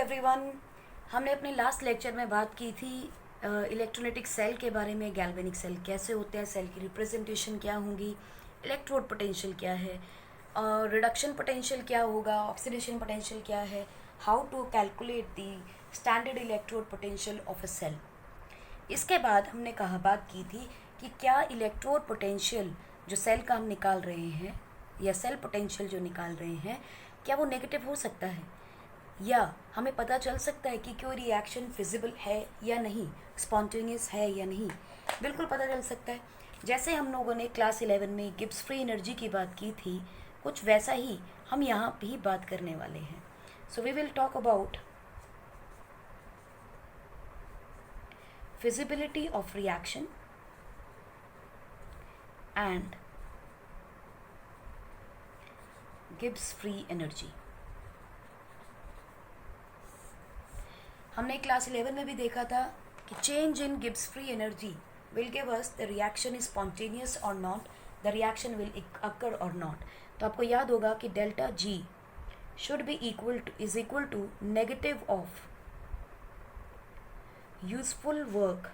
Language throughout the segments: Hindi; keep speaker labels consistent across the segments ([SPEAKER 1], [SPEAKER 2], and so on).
[SPEAKER 1] एवरीवन। हमने अपने लास्ट लेक्चर में बात की थी इलेक्ट्रोलाइटिक सेल के बारे में। गैल्वेनिक सेल कैसे होते हैं, सेल की रिप्रेजेंटेशन क्या होंगी, इलेक्ट्रोड पोटेंशियल क्या है, रिडक्शन पोटेंशियल क्या होगा, ऑक्सीडेशन पोटेंशियल क्या है, how to calculate the standard electrode potential of a cell. इसके बाद हमने बात की थी कि क्या इलेक्ट्रोड पोटेंशियल जो सेल का हम निकाल रहे हैं या सेल पोटेंशियल जो निकाल रहे हैं, क्या वो नेगेटिव हो सकता है, या हमें पता चल सकता है कि कोई रिएक्शन फिजिबल है या नहीं, स्पॉन्टेनियस है या नहीं। बिल्कुल पता चल सकता है। जैसे हम लोगों ने क्लास 11 में गिब्स फ्री एनर्जी की बात की थी, कुछ वैसा ही हम यहाँ भी बात करने वाले हैं। So we will talk about feasibility of reaction and Gibbs free energy. हमने क्लास 11 में भी देखा था कि change in Gibbs free energy will give us the reaction is spontaneous और not, the reaction will occur और नॉट। तो आपको याद होगा कि delta G should be equal to negative of useful work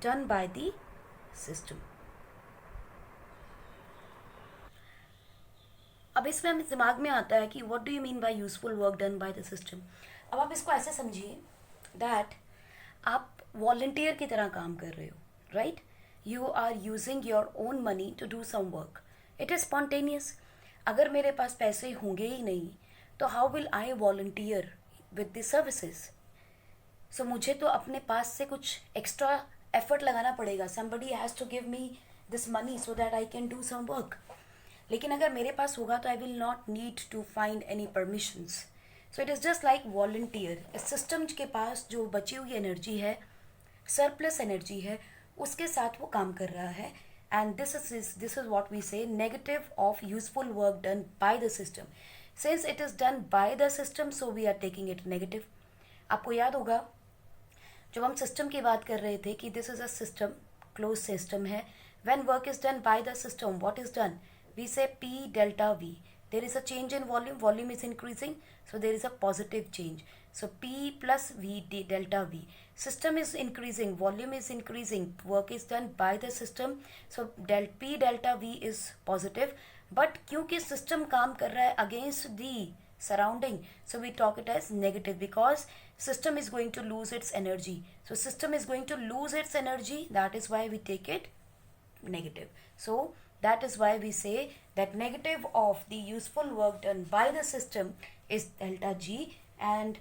[SPEAKER 1] done by the system. अब इसमें हमें दिमाग में आता है कि what do you mean by useful work done by the system. अब आप इसको ऐसे समझिए दैट आप वॉलंटियर की तरह काम कर रहे हो, right. You are using your own money to do some work, it is spontaneous. अगर मेरे पास पैसे होंगे ही नहीं तो how will I volunteer with the services. So मुझे तो अपने पास से कुछ एक्स्ट्रा एफर्ट लगाना पड़ेगा। Somebody has to give me this money so that I can do some work. लेकिन अगर मेरे पास होगा तो I will not need to find any permissions. So it is just like volunteer. इस सिस्टम के पास जो बची हुई एनर्जी है, सरप्लस एनर्जी है, उसके साथ वो काम कर रहा है। And this is what we say negative of useful work done by the system. Since it is done by the system so we are taking it negative. आपको याद होगा जब हम सिस्टम की बात कर रहे थे कि this is a system, close system है। When work is done by the system, what is done? We say P delta V. There is a change in volume. Volume is increasing, so there is a positive change. So P plus V delta V. System is increasing, volume is increasing, work is done by the system. So P delta V is positive. But क्योंकि system काम कर रहा है against the surrounding, so we talk it as negative because system is going to lose its energy. So system is going to lose its energy. That is why we take it negative. So that is why we say that negative of the useful work done by the system is delta G, and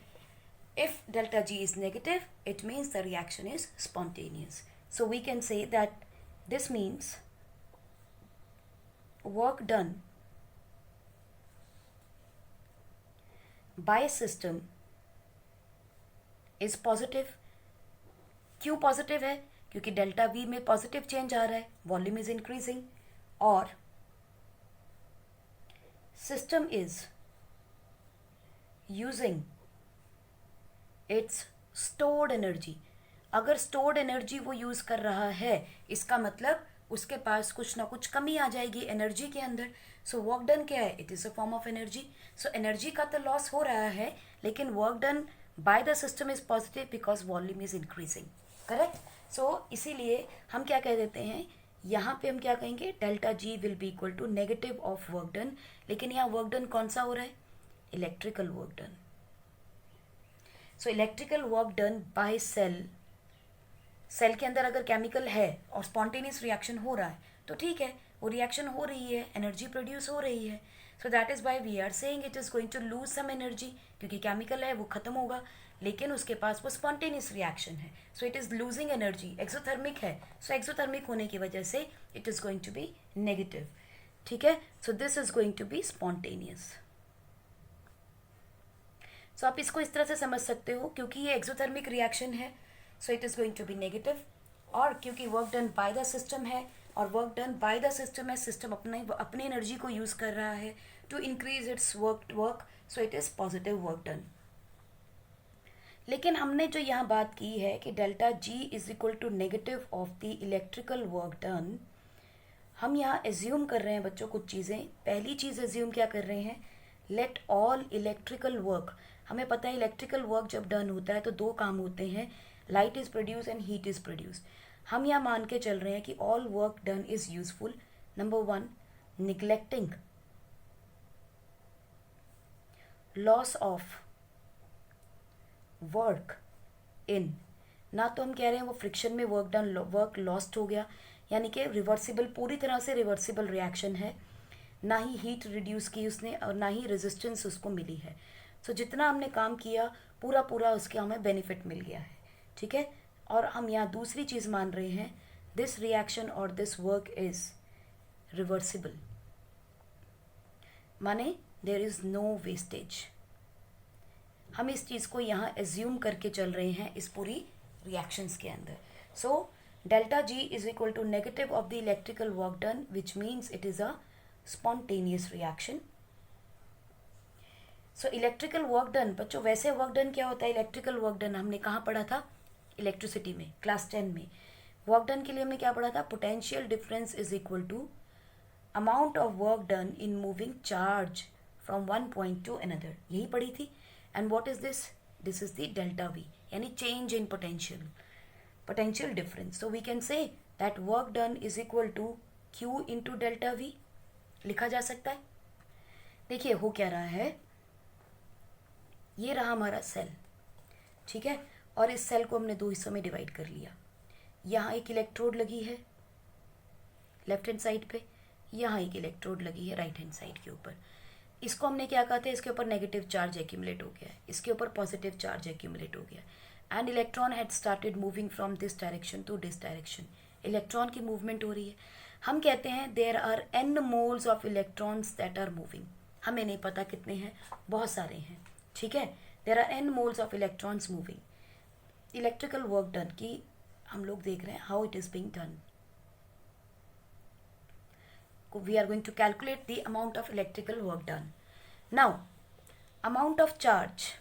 [SPEAKER 1] if delta G is negative, it means the reaction is spontaneous. So we can say that this means work done by system is positive. क्यों पॉजिटिव है? क्योंकि डेल्टा वी में पॉजिटिव चेंज आ रहा है, वॉल्यूम इज इंक्रीजिंग, और system is using its stored energy. अगर स्टोर्ड एनर्जी वो यूज कर रहा है, इसका मतलब उसके पास कुछ ना कुछ कमी आ जाएगी एनर्जी के अंदर। सो वर्क डन क्या है? It is a form of energy. So energy का तो लॉस हो रहा है, लेकिन work done by the system is positive because volume is increasing, correct. So इसीलिए हम क्या कह देते हैं, यहाँ पे हम क्या कहेंगे, delta G will be equal to negative of work done. लेकिन यहाँ वर्क डन कौन सा हो रहा है? Electrical work done. So electrical work done by cell, cell के अंदर अगर केमिकल है और स्पॉन्टेनियस रिएक्शन हो रहा है तो ठीक है, वो रिएक्शन हो रही है, एनर्जी प्रोड्यूस हो रही है। So that is why we are saying it is going to lose some energy, क्योंकि केमिकल है वो खत्म होगा, लेकिन उसके पास वो स्पॉन्टेनियस रिएक्शन है। So it is losing energy, exothermic है। सो एक्सोथर्मिक होने की वजह से it is going to be negative, ठीक है। So this is going to be spontaneous. So आप इसको इस तरह से समझ सकते हो, क्योंकि ये एक्सोथर्मिक रिएक्शन है, so it is going to be negative. और क्योंकि work done by the system है, और work done by the system है, सिस्टम अपनी एनर्जी को यूज कर रहा है to increase its work, so it is positive work done. लेकिन हमने जो यहाँ बात की है कि delta G is equal to negative of the electrical work done, हम यहाँ एज्यूम कर रहे हैं बच्चों कुछ चीज़ें। पहली चीज़ एज्यूम क्या कर रहे हैं, लेट ऑल इलेक्ट्रिकल वर्क, हमें पता है इलेक्ट्रिकल वर्क जब डन होता है तो दो काम होते हैं, light is produce and heat is produce. हम यहाँ मान के चल रहे हैं कि all work done is useful. Number one, neglecting loss of work in, ना तो हम कह रहे हैं वो फ्रिक्शन में वर्क डन वर्क लॉस्ट हो गया, यानी कि रिवर्सिबल, पूरी तरह से रिवर्सिबल रिएक्शन है, ना ही हीट रिड्यूस की उसने और ना ही रेजिस्टेंस उसको मिली है। सो जितना हमने काम किया पूरा पूरा उसके हमें बेनिफिट मिल गया है, ठीक है। और हम यहाँ दूसरी चीज़ मान रहे हैं, दिस रिएक्शन और दिस वर्क इज रिवर्सिबल, माने देयर इज नो वेस्टेज। हम इस चीज़ को यहाँ एज्यूम करके चल रहे हैं इस पूरी रिएक्शंस के अंदर। So delta G is equal to negative of the electrical work done, which means it is a spontaneous reaction. So electrical work done, बच्चों वैसे वर्क डन क्या होता है, इलेक्ट्रिकल वर्क डन हमने कहाँ पढ़ा था, इलेक्ट्रिसिटी में, क्लास 10 में। वर्क डन के लिए हमने क्या पढ़ा था, potential difference is equal to amount of work done in moving charge from one point to another, यही पढ़ी थी। And what is this, this is the delta V, यानी change in potential difference. So we can say that work done is equal to Q into delta V, लिखा जा सकता है। देखिए हो क्या रहा है, ये रहा हमारा सेल, ठीक है, और इस सेल को हमने दो हिस्सों में डिवाइड कर लिया। यहाँ एक इलेक्ट्रोड लगी है लेफ्ट हैंड साइड पे, यहाँ एक इलेक्ट्रोड लगी है राइट हैंड साइड के ऊपर। इसको हमने क्या कहा था, इसके ऊपर नेगेटिव चार्ज एक्यूमुलेट हो गया है, इसके ऊपर पॉजिटिव चार्ज एक्यूमुलेट हो गया, and electron had started moving from this direction to this direction. Electron की मूवमेंट हो रही है। हम कहते हैं there are n moles of electrons that are moving, हमें नहीं पता कितने हैं, बहुत सारे हैं, ठीक है। There are n moles of electrons moving. Electrical work done की हम लोग देख रहे हैं how it is being done. We are going to calculate the amount of electrical work done. Now, amount of charge.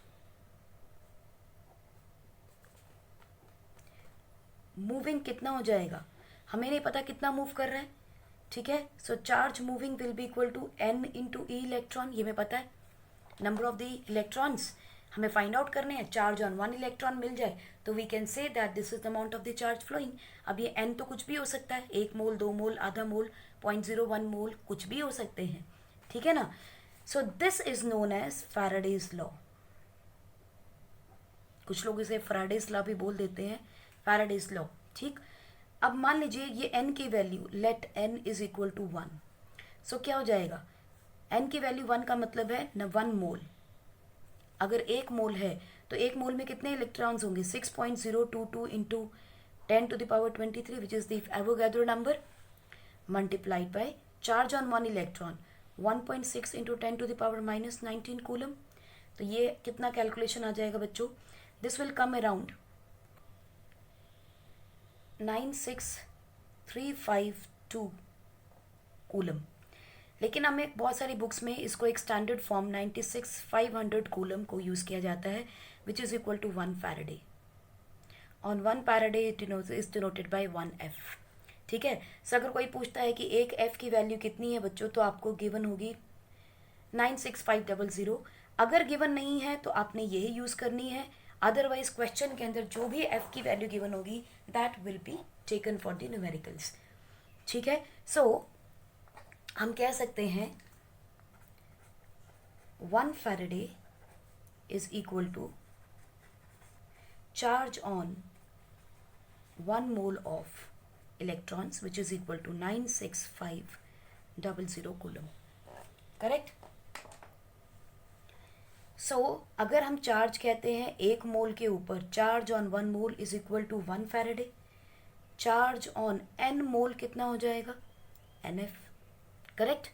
[SPEAKER 1] Moving कितना हो जाएगा, हमें नहीं पता कितना मूव कर रहा है, ठीक है। So charge moving will be equal to n into e electron, ये हमें पता है। नंबर ऑफ द इलेक्ट्रॉन्स हमें फाइंड आउट करने हैं, चार्ज ऑन वन इलेक्ट्रॉन मिल जाए तो we can say that this is the amount of the charge flowing. अब ये n तो कुछ भी हो सकता है, 1 मोल, 2 मोल, आधा मोल, 0.01 मोल, कुछ भी हो सकते हैं, ठीक है ना। So this is known as Faraday's law, कुछ लोग इसे फैराडेज लॉ भी बोल देते हैं, फैराडेज लॉ, ठीक। अब मान लीजिए ये n की value, let n is equal to 1, so क्या हो जाएगा, n की वैल्यू 1 का मतलब है न 1 मोल। अगर 1 मोल है तो 1 मोल में कितने इलेक्ट्रॉन्स होंगे, 6.022 into 10 to the power 23 which is the Avogadro number, multiplied by charge on 1 electron 1.6 into 10 to the power -19 coulomb. तो ये कितना कैलकुलेशन आ जाएगा बच्चों, this will come around 96352 coulomb. लेकिन हमें बहुत सारी बुक्स में इसको एक स्टैंडर्ड फॉर्म 96500 कूलम को यूज़ किया जाता है, which is equal to 1 Faraday. On 1 Faraday it is denoted by 1 F, ठीक है। सो अगर कोई पूछता है कि एक F की वैल्यू कितनी है बच्चों, तो आपको गिवन होगी 96500। अगर गिवन नहीं है तो आपने यही यूज़ करनी है, अदरवाइज क्वेश्चन के अंदर जो भी F की वैल्यू गिवन होगी that will be taken for the numericals, ठीक है। सो हम कह सकते हैं 1 faraday is equal to charge on 1 mole of electrons which is equal to 96500 coulomb, correct. So अगर हम चार्ज कहते हैं 1 मोल के ऊपर, charge on 1 mole is equal to 1 faraday, charge on n mole कितना हो जाएगा, NF, करेक्ट।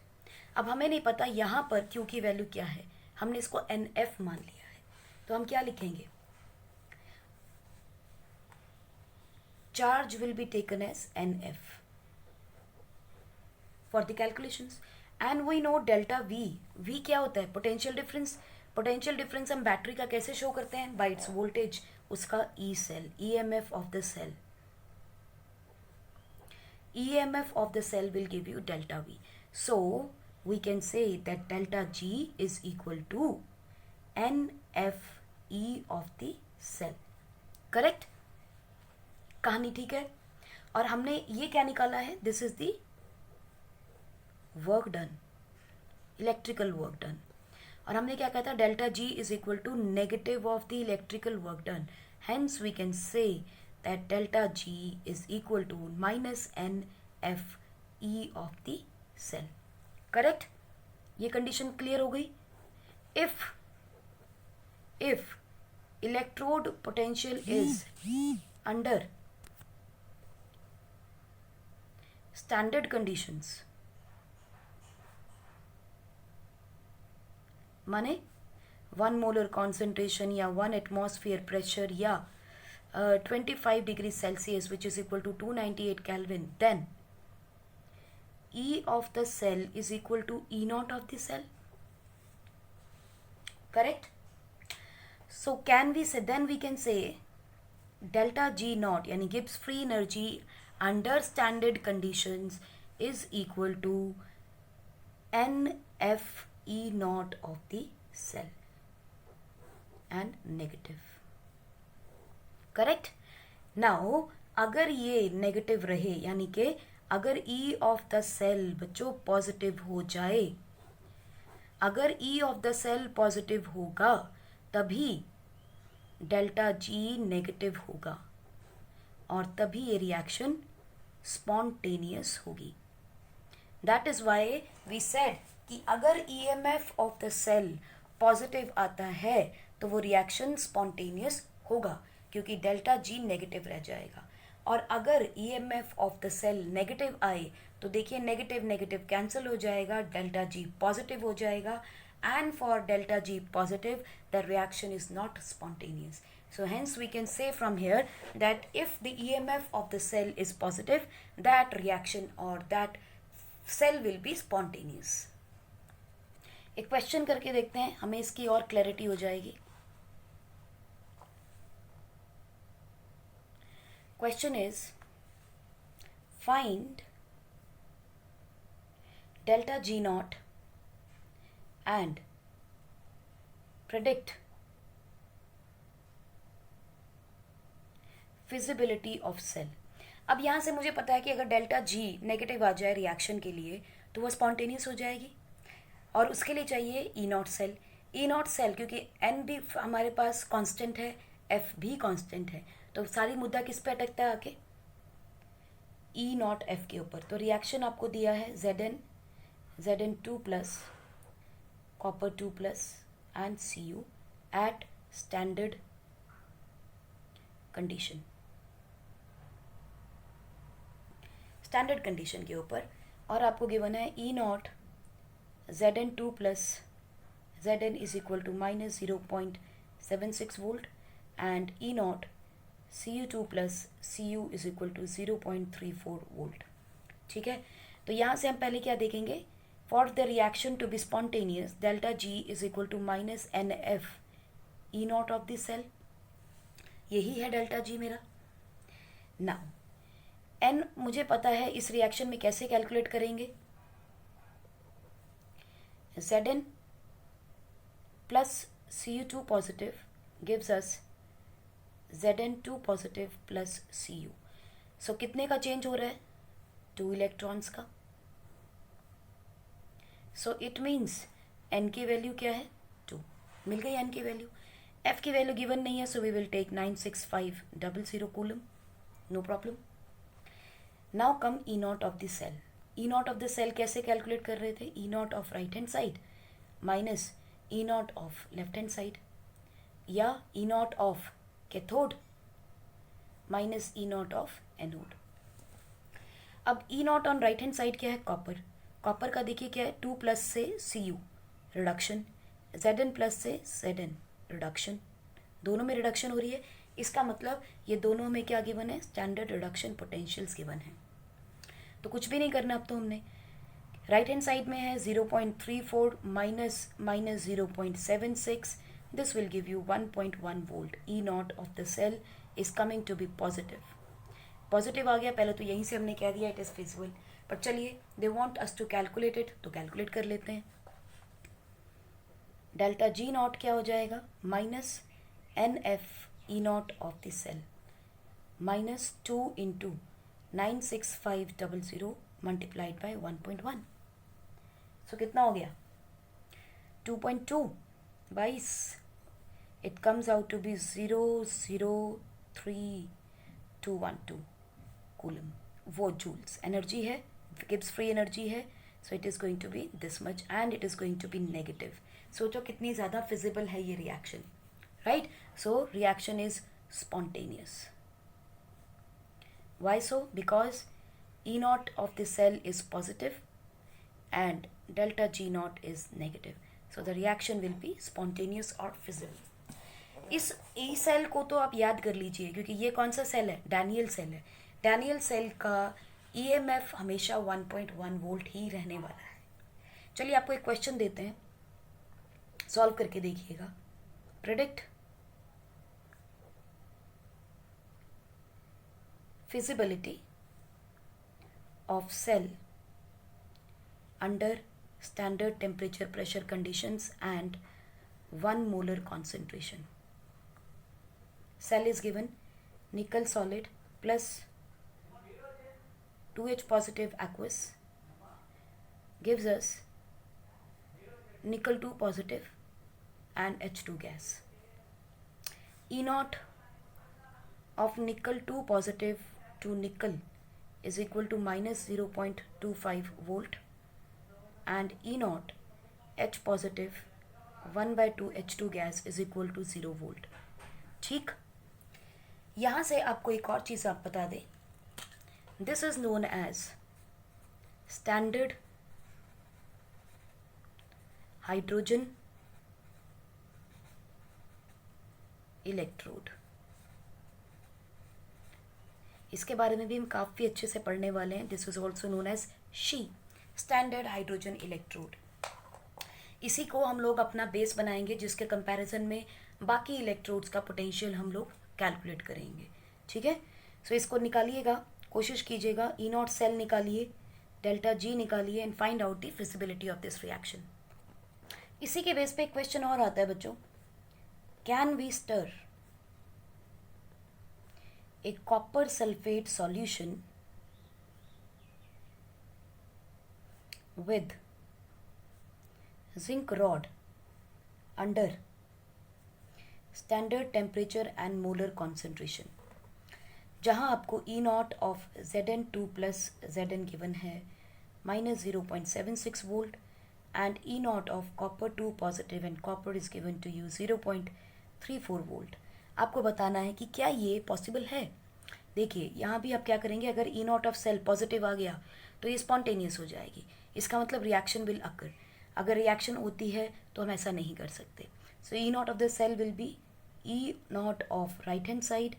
[SPEAKER 1] अब हमें नहीं पता यहाँ पर Q की वैल्यू क्या है, हमने इसको NF मान लिया है, तो हम क्या लिखेंगे, charge will be taken as NF for the calculations. And we know delta V क्या होता है, पोटेंशियल डिफरेंस। पोटेंशियल डिफरेंस हम बैटरी का कैसे शो करते हैं, बाय इट्स वोल्टेज, उसका E cell, EMF of the cell, EMF of the cell will give you delta V. So we can say that delta G is equal to NFE of the cell. Correct? कहानी ठीक है? और हमने ये क्या निकाला है? This is the work done, electrical work done. और हमने क्या कहा था? Delta G is equal to negative of the electrical work done. Hence we can say that delta G is equal to minus N F E of the cell. Correct? ये कंडीशन क्लियर हो गई. if electrode potential is under standard conditions, माने 1 molar concentration या 1 atmosphere pressure या 25 degrees Celsius, which is equal to 298 Kelvin, then E of the cell is equal to E naught of the cell. Correct? So can we say, then we can say delta G naught yani Gibbs free energy under standard conditions is equal to NF E naught of the cell and negative. Correct? Now अगर ये नेगेटिव रहे यानी कि अगर E of the cell बच्चों पॉजिटिव हो जाए, अगर E of the cell positive होगा तभी डेल्टा G नेगेटिव होगा और तभी ये रिएक्शन स्पॉन्टेनियस होगी. That is why we said कि अगर EMF of the cell positive आता है तो वो रिएक्शन स्पॉन्टेनियस होगा क्योंकि डेल्टा G नेगेटिव रह जाएगा. और अगर EMF of the cell negative आए तो देखिए नेगेटिव नेगेटिव कैंसिल हो जाएगा, डेल्टा G पॉजिटिव हो जाएगा. And for delta G positive, the reaction is not spontaneous. So hence we can say from here that if the EMF of the cell is positive, that reaction or that cell will be spontaneous. एक क्वेश्चन करके देखते हैं, हमें इसकी और क्लैरिटी हो जाएगी. Question is, find delta G naught and predict feasibility of cell. अब यहाँ से मुझे पता है कि अगर डेल्टा G नेगेटिव आ जाए रिएक्शन के लिए तो वो स्पॉन्टेनियस हो जाएगी और उसके लिए चाहिए E naught cell. E naught cell क्योंकि N भी हमारे पास कांस्टेंट है, F भी कांस्टेंट है, तो सारी मुद्दा किस पे अटकता है आके? E नॉट F के ऊपर. तो रिएक्शन आपको दिया है Zn2 plus copper 2 plus and Cu at standard condition. Standard condition के ऊपर. और आपको गिवन है E naught Zn2 plus Zn is equal to minus 0.76 volt and E naught Cu2 plus Cu is equal to 0.34 volt. ठीक है, तो यहाँ से हम पहले क्या देखेंगे? For the reaction to be spontaneous, delta G is equal to minus NF E naught of the cell. यही है डेल्टा G मेरा. Now, N मुझे पता है, इस रिएक्शन में कैसे कैलकुलेट करेंगे? Zn plus Cu2 positive gives us Zn2 positive plus Cu. So कितने का चेंज हो रहा है? 2 इलेक्ट्रॉन्स का. सो इट मीन्स N की वैल्यू क्या है? 2. मिल गई N की वैल्यू. F की वैल्यू गिवन नहीं है, so we will take 96500 coulomb. No problem. Now come E not of the cell. E not of the cell कैसे कैलकुलेट कर रहे थे? E not of right hand side minus E not of left hand side या E not of cathode minus E not of anode. अब E not on right hand side क्या है? कॉपर. कॉपर का देखिए क्या है? 2 प्लस से Cu रिडक्शन, Zn प्लस से Zn रिडक्शन, दोनों में रिडक्शन हो रही है. इसका मतलब ये दोनों में क्या गिवन है? स्टैंडर्ड रिडक्शन पोटेंशियल्स गिवन है. तो कुछ भी नहीं करना अब तो हमने. राइट हैंड साइड में है 0.34 minus 0.76. This will give you 1.1 volt. E not of the cell is coming to be positive. Positive आ गया, पहले तो यहीं से हमने कह दिया इट इज़ फिजिबल. पर चलिए, they want us to calculate it, तो कैलकुलेट कर लेते हैं. डेल्टा जी नॉट क्या हो जाएगा, minus N F E not of the cell minus 2 into 96500 multiplied by 1.1. So कितना हो गया, 2.2 22. It comes out to be 0.03212 coulomb. वो जूल्स एनर्जी है, गिब्स फ्री एनर्जी है. So it is going to be this much and it is going to be negative. सोचो कितनी ज़्यादा फिजिबल है ये reaction, right. So reaction is spontaneous. Why so? Because E naught of the cell is positive and delta G naught is negative. So the reaction will be spontaneous or feasible. इस E सेल को तो आप याद कर लीजिए, क्योंकि ये कौन सा सेल है, डैनियल सेल है. डैनियल सेल का EMF हमेशा 1.1 वोल्ट ही रहने वाला है. चलिए आपको एक क्वेश्चन देते हैं, सॉल्व करके देखिएगा. Predict feasibility of cell under standard temperature pressure conditions and 1 molar concentration. Cell is given nickel solid plus 2H positive aqueous gives us nickel 2 positive and H2 gas. E naught of nickel 2 positive to nickel is equal to minus 0.25 volt and E naught H positive 1 by 2 H2 gas is equal to 0 volt. ठीक, यहाँ से आपको एक और चीज़ आप बता दें. This is known as standard hydrogen electrode. इसके बारे में भी हम काफ़ी अच्छे से पढ़ने वाले हैं. This is also known as SHE, standard hydrogen electrode. इसी को हम लोग अपना बेस बनाएंगे, जिसके कंपैरिजन में बाकी इलेक्ट्रोड्स का पोटेंशियल हम लोग कैलकुलेट करेंगे. ठीक है. सो इसको निकालिएगा, कोशिश कीजिएगा. ई नॉट सेल निकालिए, डेल्टा जी निकालिए and find out the feasibility of this reaction. इसी के बेस पे एक क्वेश्चन और आता है बच्चों. Can we stir a copper sulfate solution with zinc rod under standard temperature and molar concentration. जहाँ आपको E naught of Zn2 plus Zn given है minus 0.76 volt and E naught of copper 2 positive and copper is given to you 0.34 volt. आपको बताना है कि क्या ये पॉसिबल है. देखिए यहाँ भी आप क्या करेंगे, अगर ई नॉट ऑफ सेल पॉजिटिव आ गया तो ये स्पॉन्टेनियस हो जाएगी. इसका मतलब रिएक्शन विल अकर. अगर रिएक्शन होती है तो हम ऐसा नहीं कर सकते. So E not of the cell will be E not of right hand side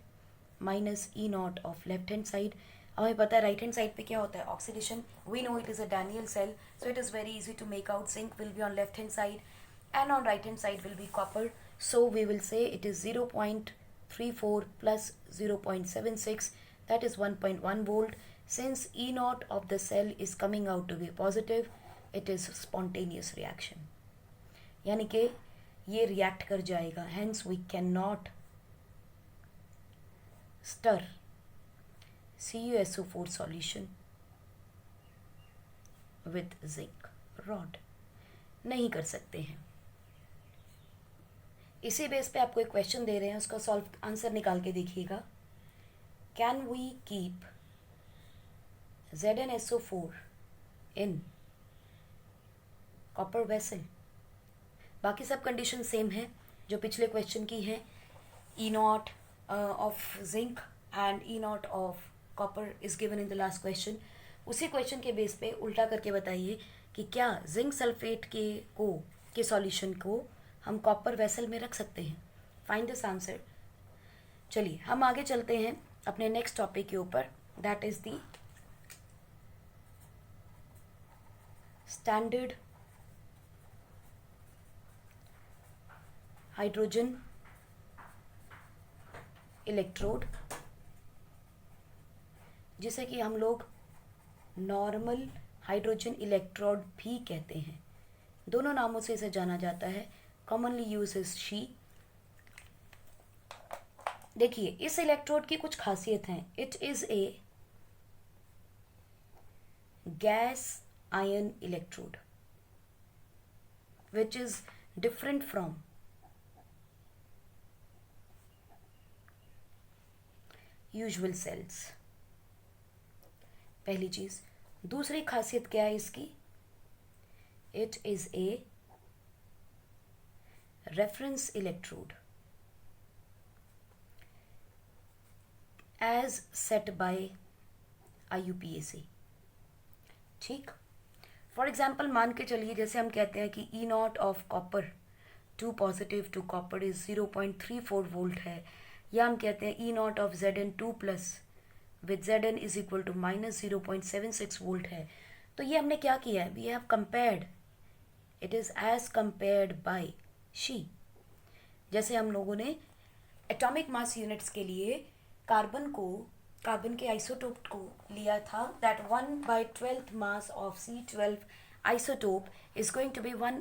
[SPEAKER 1] minus E not of left hand side. हमें पता है राइट हैंड साइड पे क्या होता है, oxidation. We know it is a Daniell cell, so it is very easy to make out. Zinc will be on left hand side and on right hand side will be copper. So we will say it is 0.34 plus 0.76, that is 1.1 volt. Since E naught of the cell is coming out to be positive, it is spontaneous reaction. यानी कि ये react कर जाएगा. Hence we cannot stir CuSO4 solution with zinc rod. नहीं कर सकते हैं. इसी बेस पे आपको एक क्वेश्चन दे रहे हैं, उसका सॉल्व आंसर निकाल के देखिएगा. Can we keep ZnSO4 in copper vessel. बाकी सब कंडीशन सेम है जो पिछले क्वेश्चन की है. E not of zinc and E not of copper is given in the last question. उसी क्वेश्चन के बेस पे उल्टा करके बताइए कि क्या जिंक सल्फेट के सॉल्यूशन को हम कॉपर वेसल में रख सकते हैं. Find this answer. चलिए हम आगे चलते हैं अपने नेक्स्ट टॉपिक के ऊपर. That is the standard hydrogen electrode, जिसे कि हम लोग नॉर्मल हाइड्रोजन इलेक्ट्रोड भी कहते हैं। दोनों नामों से इसे जाना जाता है। Commonly use is she. देखिए इस इलेक्ट्रोड की कुछ खासियत हैं। It is a gas ion electrode which is different from usual cells। पहली चीज। दूसरी खासियत क्या है इसकी? it is a reference electrode as set by IUPAC। ठीक। फॉर एग्जाम्पल मान के चलिए, जैसे हम कहते हैं कि E not of copper two positive to copper is 0.34 volt है, या हम कहते हैं E not of Zn2 plus with Zn is equal to minus 0.76 volt है। तो ये हमने क्या किया है? We have compared, it is as compared by SHE. जैसे हम लोगों ने एटॉमिक मास यूनिट्स के लिए कार्बन के आइसोटोप को लिया था, that 1/12 mass of C12 isotope is going to be 1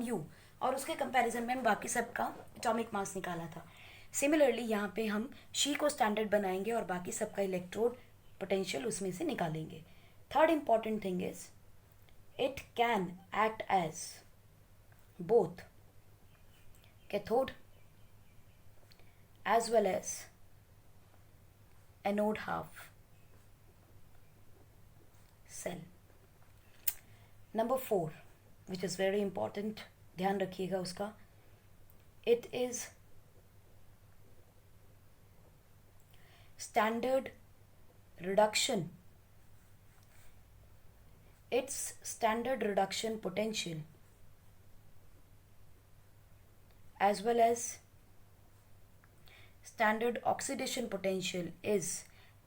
[SPEAKER 1] U, और उसके कंपैरिजन में हम बाकी सबका एटॉमिक मास निकाला था। सिमिलरली यहाँ पे हम शी को स्टैंडर्ड बनाएंगे और बाकी सबका इलेक्ट्रोड पोटेंशियल उसमें से निकालेंगे। Third important thing is it can act as both cathode as well as anode half cell। Number 4 which is very important, ध्यान रखिएगा उसका, it is standard reduction, its standard reduction potential as well as standard oxidation potential is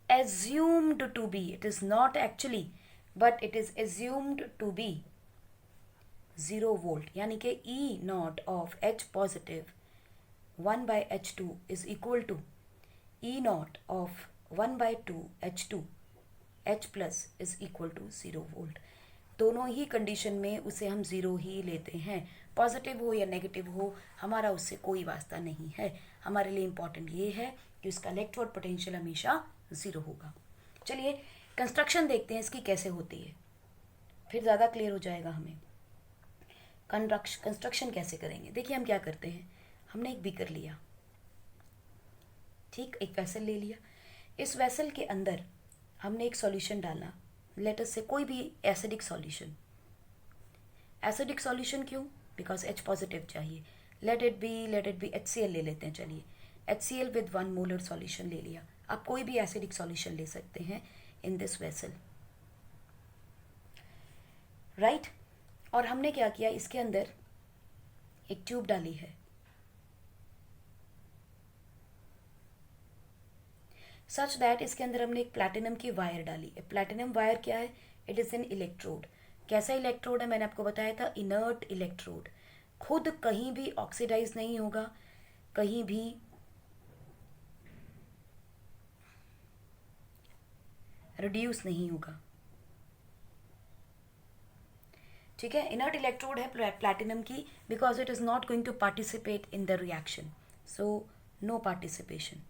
[SPEAKER 1] assumed to be, it is not actually, but it is assumed to be 0 volt। यानी कि E naught of H positive 1/H2 is equal to E naught of 1/2 H2 H plus is equal to 0 volt। दोनों ही कंडीशन में उसे हम ज़ीरो ही लेते हैं, पॉजिटिव हो या नेगेटिव हो, हमारा उससे कोई वास्ता नहीं है। हमारे लिए इम्पॉर्टेंट ये है कि उसका इलेक्ट्रोड पोटेंशियल हमेशा ज़ीरो होगा। चलिए कंस्ट्रक्शन देखते हैं इसकी कैसे होती है, फिर ज़्यादा क्लियर हो जाएगा हमें। कंस्ट्रक्शन कैसे करेंगे? देखिए हम क्या करते हैं, हमने एक बीकर लिया, ठीक, एक वेसल ले लिया। इस वेसल के अंदर हमने एक सॉल्यूशन डाला, लेट अस से कोई भी एसिडिक सॉल्यूशन। एसिडिक सॉल्यूशन क्यों? बिकॉज H पॉजिटिव चाहिए। लेट इट बी HCl ले लेते हैं। चलिए HCl विद 1 मोलर सॉल्यूशन ले लिया। आप कोई भी एसिडिक सॉल्यूशन ले सकते हैं इन दिस वेसल, राइट। और हमने क्या किया, इसके अंदर एक ट्यूब डाली है, सच दैट इसके अंदर हमने एक प्लैटिनम की वायर डाली। प्लैटिनम वायर क्या है? It is an electrode. कैसा इलेक्ट्रोड है? मैंने आपको बताया था इनर्ट इलेक्ट्रोड, खुद कहीं भी ऑक्सीडाइज नहीं होगा, कहीं भी रिड्यूस नहीं होगा, ठीक है। इनर्ट इलेक्ट्रोड है प्लैटिनम की, because it is not going to participate in the reaction, so no participation.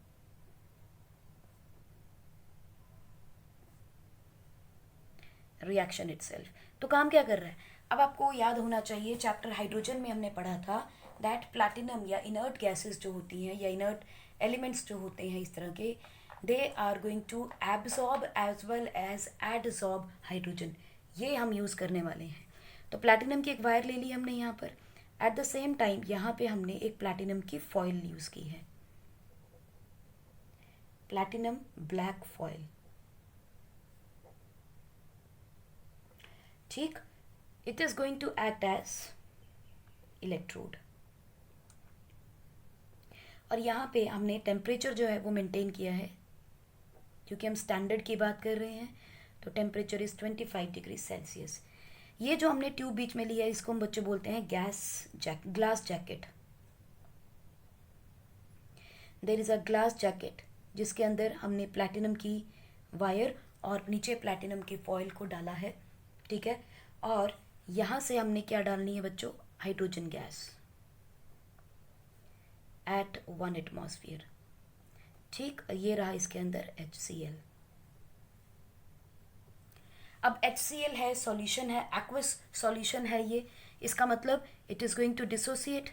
[SPEAKER 1] Reaction itself. तो काम क्या कर रहा है? अब आपको याद होना चाहिए, चैप्टर हाइड्रोजन में हमने पढ़ा था दैट प्लैटिनम या इनर्ट गैसेस जो होती हैं या इनर्ट एलिमेंट्स जो होते हैं इस तरह के, they are going to absorb as well as adsorb hydrogen. ये हम यूज़ करने वाले हैं। तो प्लैटिनम की एक वायर ले ली हमने यहाँ पर। एट द सेम टाइम यहाँ पे हमने एक प्लैटिनम की फॉइल यूज़ की है, प्लैटिनम ब्लैक फॉइल, ठीक। It is going to act as electrode. और यहाँ पे हमने टेम्परेचर जो है वो मेंटेन किया है, क्योंकि हम स्टैंडर्ड की बात कर रहे हैं, तो टेम्परेचर इज 25 डिग्री सेल्सियस। ये जो हमने ट्यूब बीच में लिया है इसको हम बच्चे बोलते हैं glass jacket. There is a glass jacket जिसके अंदर हमने प्लैटिनम की वायर और नीचे प्लैटिनम के फॉयल को डाला है, ठीक है। और यहाँ से हमने क्या डालनी है बच्चों, हाइड्रोजन गैस एट 1 एटमॉस्फेयर, ठीक। ये रहा इसके अंदर HCl। अब HCl है, सॉल्यूशन है, एक्वस सॉल्यूशन है ये, इसका मतलब it is going to dissociate,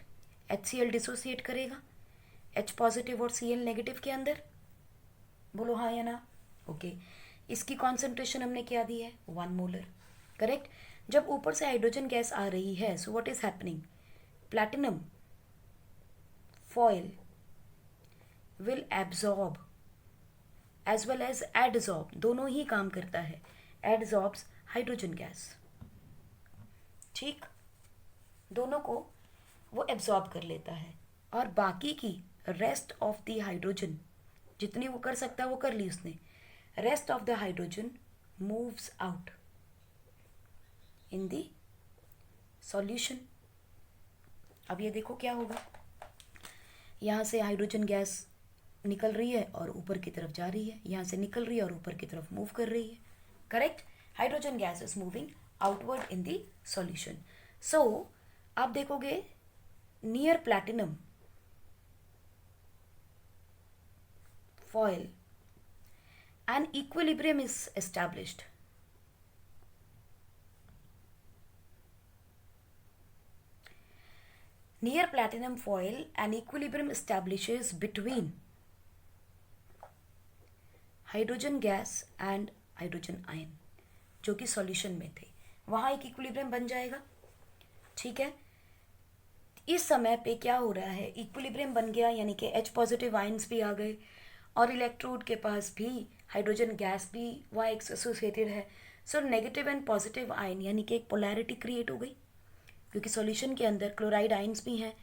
[SPEAKER 1] HCl dissociate करेगा H पॉजिटिव और Cl नेगेटिव के अंदर, बोलो हाँ या ना, ओके। इसकी कॉन्सेंट्रेशन हमने क्या दी है, 1 मोलर, करेक्ट। जब ऊपर से हाइड्रोजन गैस आ रही है, so what is happening, platinum foil will absorb as well as adsorb, दोनों ही काम करता है, एडजॉर्ब्स हाइड्रोजन गैस, ठीक। दोनों को वो एब्जॉर्ब कर लेता है और बाकी की रेस्ट ऑफ द हाइड्रोजन, जितनी वो कर सकता है वो कर ली उसने, rest of the hydrogen moves out in the solution. अब ये देखो क्या होगा, यहाँ से हाइड्रोजन गैस निकल रही है और ऊपर की तरफ जा रही है, यहाँ से निकल रही है और ऊपर की तरफ मूव कर रही है, correct. Hydrogen gas is moving outward in the solution. So आप देखोगे near platinum foil an equilibrium is established, near platinum foil an equilibrium establishes between hydrogen gas and hydrogen ion, जो कि सॉल्यूशन में थे, वहां एक इक्विलिब्रियम बन जाएगा, ठीक है। इस समय पे क्या हो रहा है, इक्विलिब्रियम बन गया, यानी कि H पॉजिटिव आयंस भी आ गए और इलेक्ट्रोड के पास भी हाइड्रोजन गैस भी वहाँ एसोसिएटेड है। So negative and positive ion यानी कि एक पोलैरिटी क्रिएट हो गई, क्योंकि सॉल्यूशन के अंदर क्लोराइड आयंस भी हैं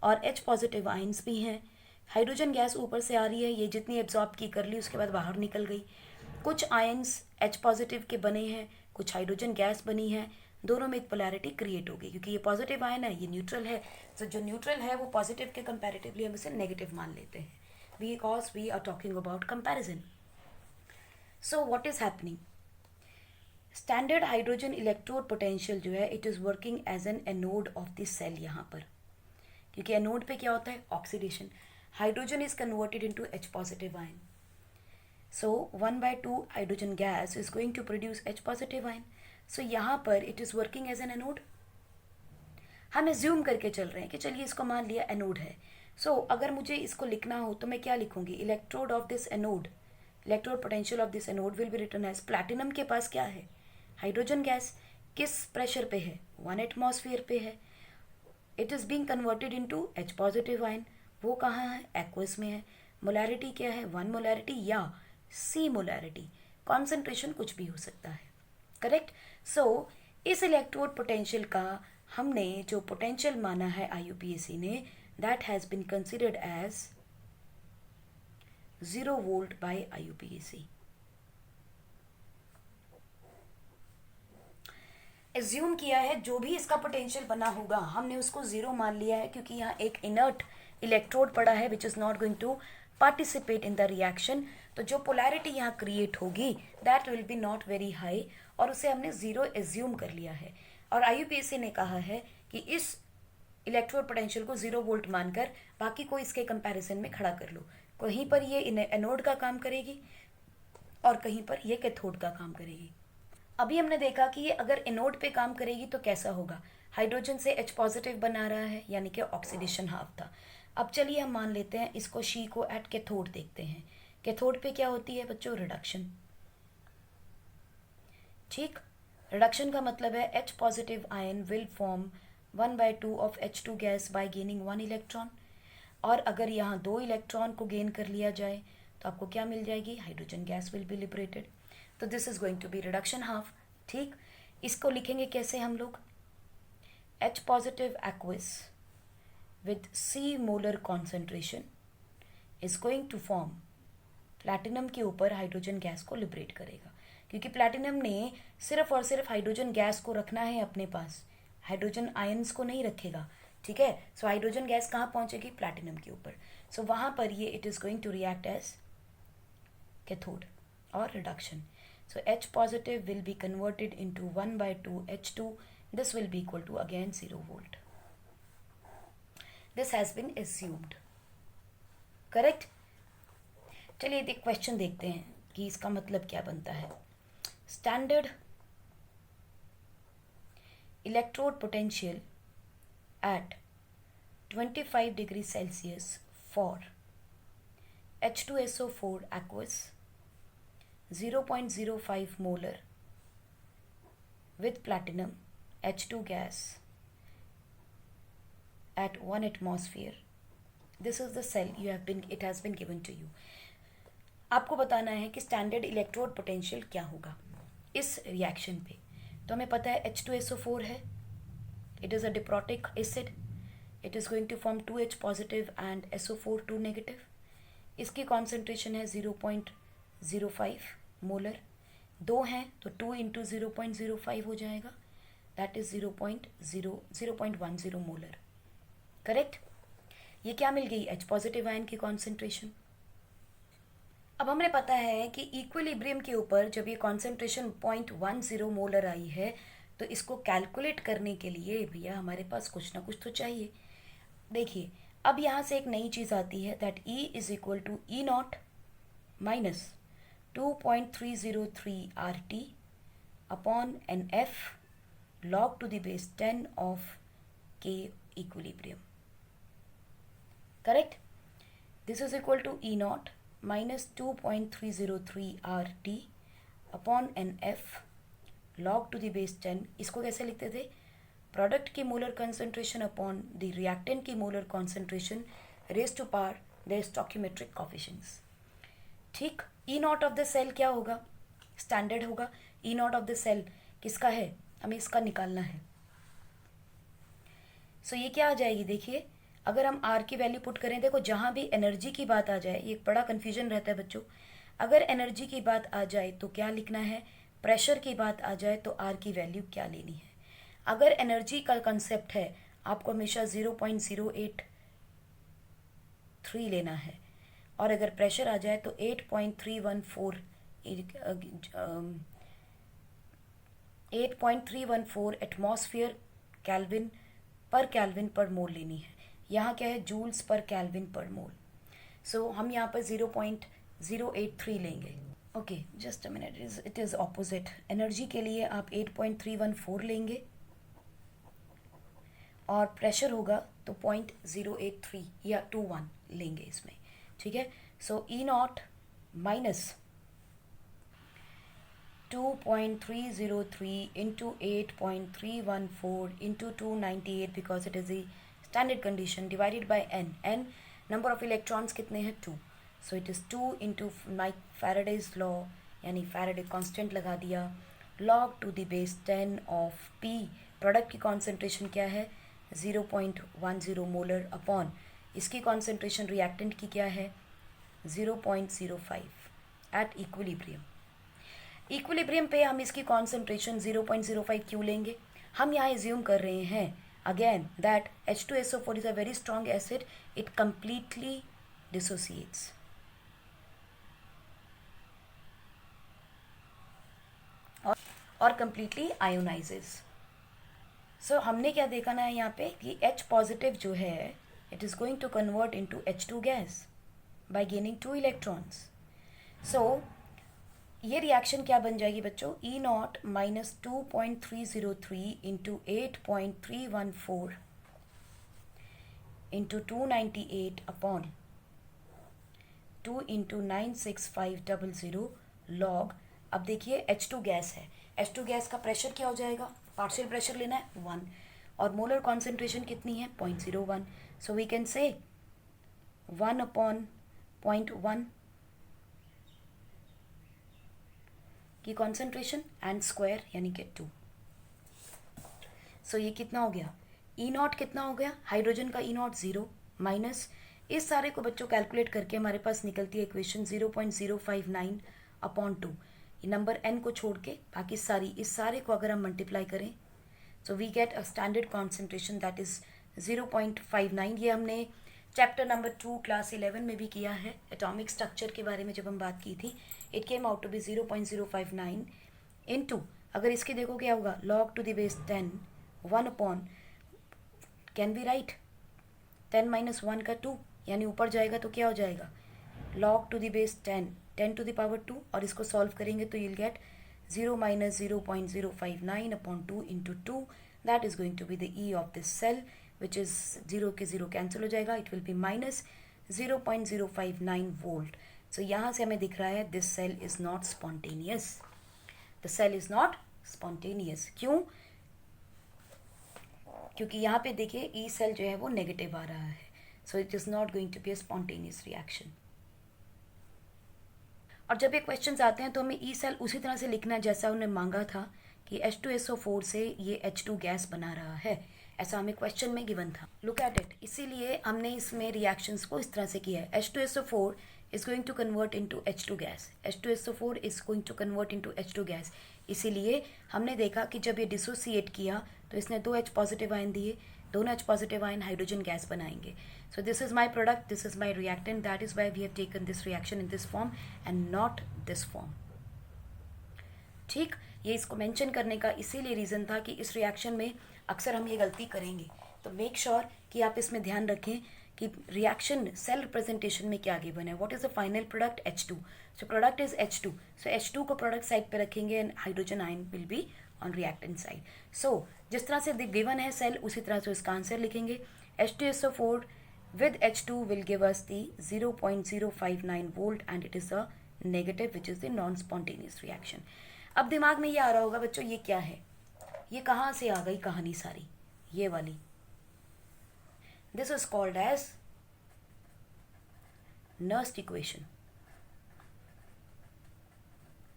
[SPEAKER 1] और H पॉजिटिव आयंस भी हैं। हाइड्रोजन गैस ऊपर से आ रही है, ये जितनी एब्जॉर्ब की कर ली, उसके बाद बाहर निकल गई। कुछ आयंस H पॉजिटिव के बने हैं, कुछ हाइड्रोजन गैस बनी है, दोनों में एक पोलैरिटी क्रिएट हो गई, क्योंकि ये पॉजिटिव आयन है, ये न्यूट्रल है। तो जो न्यूट्रल है वो पॉजिटिव के कंपैरेटिवली हम इसे नेगेटिव मान लेते हैं, because we are talking about comparison. So what is happening? Standard hydrogen electrode potential जो है it is working as an anode of the cell यहाँ पर, क्योंकि एनोड पे क्या होता है, oxidation, hydrogen is converted into H positive ion. So 1/2 hydrogen gas is going to produce H positive ion. So यहाँ पर it is working as an anode. हम एज्यूम करके चल रहे हैं कि चलिए इसको मान लिया एनोड है। सो अगर मुझे इसको लिखना हो तो मैं क्या लिखूंगी, electrode of this anode, electrode potential of this anode will be written as, platinum के पास क्या है, हाइड्रोजन गैस, किस प्रेशर पे है, 1 एटमॉस्फेयर पे है, it is being converted into H positive ion, वो कहाँ है, एक्वस में है। मोलैरिटी क्या है, 1 मोलैरिटी या C मोलैरिटी, कॉन्सेंट्रेशन कुछ भी हो सकता है, करेक्ट। सो इस इलेक्ट्रोड पोटेंशियल का हमने जो पोटेंशियल माना है IUPAC ने, that has been considered as 0 volt by IUPAC. Assume किया है जो भी इसका पोटेंशियल बना होगा हमने उसको 0 मान लिया है, क्योंकि यहाँ एक इनर्ट इलेक्ट्रोड पड़ा है which is not going to participate in the reaction. तो जो पोलैरिटी यहाँ क्रिएट होगी that will be not very high, और उसे हमने 0 एज्यूम कर लिया है। और IUPAC ने कहा है कि इस इलेक्ट्रोड पोटेंशियल को 0 वोल्ट मानकर बाकी को इसके कंपैरिजन में खड़ा कर लो, कहीं पर ये एनोड का काम करेगी और कहीं पर ये कैथोड का काम करेगी। अभी हमने देखा कि ये अगर एनोड पे काम करेगी तो कैसा होगा, हाइड्रोजन से H पॉजिटिव बना रहा है, यानी कि ऑक्सीडेशन हाफ था। अब चलिए हम मान लेते हैं इसको शी को एट कैथोड देखते हैं। कैथोड पे क्या होती है बच्चों, रिडक्शन, ठीक। रिडक्शन का मतलब है H positive ion will form 1/2 of H2 gas by gaining 1 electron, और अगर यहाँ 2 इलेक्ट्रॉन को गेन कर लिया जाए तो आपको क्या मिल जाएगी, hydrogen gas will be liberated. तो this is going to be reduction half, ठीक। इसको लिखेंगे कैसे हम लोग, H positive aqueous with C molar concentration is going to form, platinum के ऊपर हाइड्रोजन गैस को लिबरेट करेगा, क्योंकि प्लैटिनम ने सिर्फ और सिर्फ हाइड्रोजन गैस को रखना है अपने पास, हाइड्रोजन आयंस को नहीं रखेगा, ठीक है। सो हाइड्रोजन गैस कहाँ पहुंचेगी, प्लैटिनम के ऊपर। सो वहां पर ये it is going to react as cathode और reduction. So H positive will be converted into 1 by 2 H2. This will be equal to again 0 volt. This has been assumed. Correct? चलिए एक क्वेश्चन देखते हैं कि इसका मतलब क्या बनता है. Standard electrode potential at 25 degrees Celsius for H2SO4 aqueous 0.05 molar with platinum H2 gas at 1 atmosphere. This is the cell it has been given to you. आपको बताना है कि स्टैंडर्ड इलेक्ट्रोड पोटेंशियल क्या होगा इस रिएक्शन पे. तो हमें पता है H2SO4 है. It is a diprotic acid. It is going to form 2H positive and SO4 2 negative. इसकी कॉन्सेंट्रेशन है 0.05 मोलर. 2 हैं तो 2 इंटू 0.05 हो जाएगा. That is 0.10 molar. करेक्ट. ये क्या मिल गई? H पॉजिटिव आयन की कॉन्सेंट्रेशन. अब हमें पता है कि इक्विलिब्रियम के ऊपर जब ये कॉन्सेंट्रेशन 0.10 मोलर आई है तो इसको कैलकुलेट करने के लिए भैया हमारे पास कुछ ना कुछ तो चाहिए. देखिए अब यहाँ से एक नई चीज़ आती है that E is equal to E0 minus 2.303 RT upon N F log to the base 10 of K equilibrium. Correct? This is equal to E0 minus 2.303 RT upon N F log to the base 10. इसको कैसे लिखते थे? प्रोडक्ट की molar concentration upon the reactant की molar concentration raise to power their stoichiometric coefficients. ठीक. E0 ऑफ द सेल क्या होगा? स्टैंडर्ड होगा. E0 ऑफ द सेल किसका है? हमें इसका निकालना है. सो ये क्या आ जाएगी? देखिए अगर हम R की वैल्यू पुट करें, देखो जहाँ भी एनर्जी की बात आ जाए, ये बड़ा कन्फ्यूजन रहता है बच्चों. अगर एनर्जी की बात आ जाए तो क्या लिखना है, प्रेशर की बात आ जाए तो R की वैल्यू क्या लेनी है. अगर एनर्जी का कंसेप्ट है आपको हमेशा 0.083 लेना है, और अगर प्रेशर आ जाए तो 8.314 एटमॉस्फेयर केल्विन पर मोल लेनी है. यहाँ क्या है? जूल्स पर केल्विन पर मोल. सो हम यहाँ पर 0.083 लेंगे. Okay just a minute. It is opposite. Energy के लिए आप 8.314 लेंगे और प्रेशर होगा तो 0.083 या 21 लेंगे इसमें. ठीक है. सो E0 minus 2.303 into 8.314 into 298 because it is the standard condition divided by n. n number of electrons कितने हैं? 2. So it is 2 into Faraday's law यानी Faraday constant लगा दिया log to the base 10 of P. Product की कॉन्सेंट्रेशन क्या है? 0.10 मोलर अपॉन इसकी कॉन्सेंट्रेशन रिएक्टेंट की क्या है? 0.05 एट इक्विलिब्रियम. इक्विलिब्रियम पे हम इसकी कॉन्सेंट्रेशन 0.05 क्यों लेंगे? हम यहाँ एज्यूम कर रहे हैं again that H2SO4 is a very strong acid. It completely dissociates. और कंप्लीटली आयोनाइजेस. सो हमने क्या देखना है यहाँ पे कि H पॉजिटिव जो है it is going to convert into H2 gas by gaining 2 electrons. So ये रिएक्शन क्या बन जाएगी बच्चों? E0 minus 2.303 into 8.314 into 298 upon 2 into 96500 log. अब देखिए H2 गैस है. H2 गैस का प्रेशर क्या हो जाएगा? पार्शियल प्रेशर लेना है 1 और मोलर कॉन्सेंट्रेशन कितनी है? 0.01. सो वी कैन से 1 अपॉन 0.1 की कॉन्सेंट्रेशन एंड स्क्वायर यानी कि 2. सो ये कितना हो गया? E0 कितना हो गया? हाइड्रोजन का E0 0 माइनस इस सारे को बच्चों कैलकुलेट करके हमारे पास निकलती है इक्वेशन 0.059 अपॉन 2. ये नंबर n को छोड़ के बाकी इस सारे को अगर हम मल्टीप्लाई करें so we get a standard concentration that is 0.59. ये हमने चैप्टर नंबर 2 क्लास 11 में भी किया है, एटॉमिक स्ट्रक्चर के बारे में जब हम बात की थी. It came out to be 0.059 into, अगर इसके देखो क्या होगा, log to the base 10 1 upon, can be right 10 minus 1 का 2, यानी ऊपर जाएगा तो क्या हो जाएगा, log to the base 10 10 to the power 2, और इसको सॉल्व करेंगे तो you'll get 0 minus 0.059 upon 2 into 2. That is going to be the E of this cell, which is 0 के 0 कैंसिल हो जाएगा. It will be minus 0.059 volt. So यहाँ से हमें दिख रहा है this cell is not spontaneous. The cell is not spontaneous. क्यों? क्योंकि यहाँ पे देखिए E cell जो है वो नेगेटिव आ रहा है. So it is not going to be a spontaneous reaction. और जब ये क्वेश्चंस आते हैं तो हमें ई सेल उसी तरह से लिखना है जैसा उन्हें मांगा था कि H2SO4 से ये H2 गैस बना रहा है, ऐसा हमें क्वेश्चन में गिवन था. Look at it. इसीलिए हमने इसमें रिएक्शंस को इस तरह से किया है. H2SO4 is going to convert into H2 gas. H2SO4 is going to convert into H2 gas. इसीलिए हमने देखा कि जब ये डिसोसिएट किया तो इसने 2 H पॉजिटिव आयन दिए, दोनों H positive ion hydrogen gas बनाएंगे. So this is my product, this is my reactant. That is why we have taken this reaction in this form and not this form. ठीक, ये इसको मेंशन करने का इसीलिए रीज़न था कि इस रिएक्शन में अक्सर हम ये गलती करेंगे. तो मेक श्योर कि आप इसमें ध्यान रखें कि रिएक्शन सेल रिप्रेजेंटेशन में क्या गिवन है. What is the final product? H2. So product is H2. So H2 को प्रोडक्ट साइड पे रखेंगे and hydrogen ion will be on reactant side. So जिस तरह से गिवन है सेल उसी तरह से उसका आंसर लिखेंगे. H2SO4 with H2 will give us the 0.059 volt and it is a negative which is the non-spontaneous reaction. अब दिमाग में ये आ रहा होगा बच्चों ये क्या है, ये कहाँ से आ गई कहानी सारी, ये वाली. This is called as Nernst equation.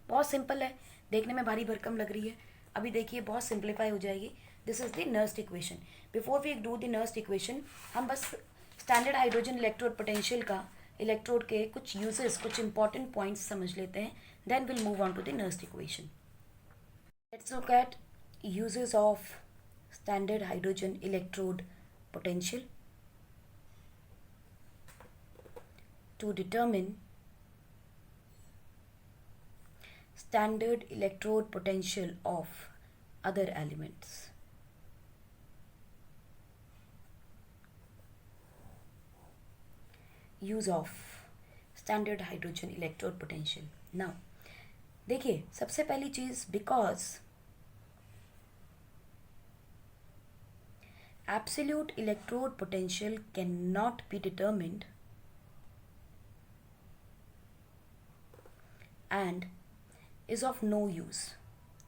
[SPEAKER 1] बहुत सिंपल है, देखने में भारी भरकम लग रही है, अभी देखिए बहुत सिंप्लीफाई हो जाएगी. This is the Nernst equation. Before we do the Nernst equation हम बस स्टैंडर्ड हाइड्रोजन इलेक्ट्रोड पोटेंशियल का, इलेक्ट्रोड के कुछ यूजेस, कुछ इंपॉर्टेंट पॉइंट्स समझ लेते हैं. Then will move on to the Nernst equation. Let's look at uses of standard hydrogen electrode potential to determine standard electrode potential of other elements. Use of standard hydrogen electrode potential. Now देखिए सबसे पहली चीज, because absolute electrode potential cannot be determined and is of no use.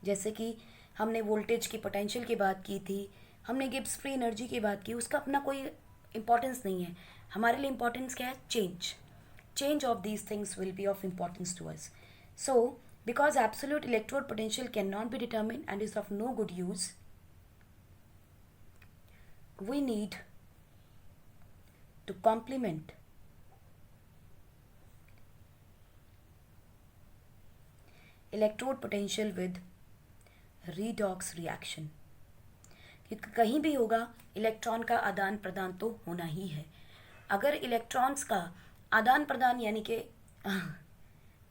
[SPEAKER 1] जैसे कि हमने वोल्टेज की पोटेंशियल की बात की थी, हमने गिब्स फ्री एनर्जी की बात की, उसका अपना कोई इंपॉर्टेंस नहीं है. हमारे लिए इंपॉर्टेंस क्या है? Change of these things will be of importance to us. So because absolute electrode potential can not be determine and is of no good use, we need to complement electrode potential with redox reaction. क्योंकि कहीं भी होगा इलेक्ट्रॉन का आदान प्रदान तो होना ही है. अगर इलेक्ट्रॉन्स का आदान प्रदान यानी कि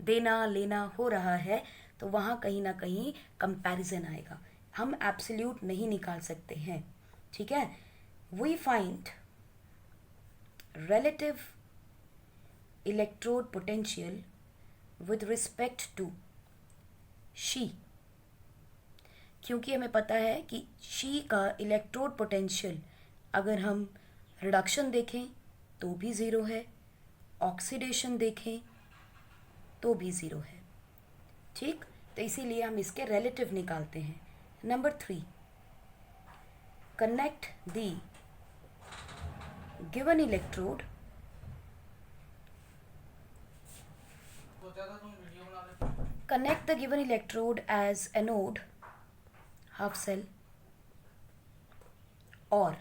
[SPEAKER 1] देना लेना हो रहा है तो वहाँ कहीं ना कहीं कंपैरिजन आएगा. हम एब्सोल्यूट नहीं निकाल सकते हैं, ठीक है. We find relative electrode potential with respect to She, क्योंकि हमें पता है कि She का इलेक्ट्रोड पोटेंशियल अगर हम रिडक्शन देखें तो भी ज़ीरो है, ऑक्सीडेशन देखें तो भी ज़ीरो है, ठीक. तो इसीलिए हम इसके रिलेटिव निकालते हैं. Number 3, connect the given electrode as anode half cell और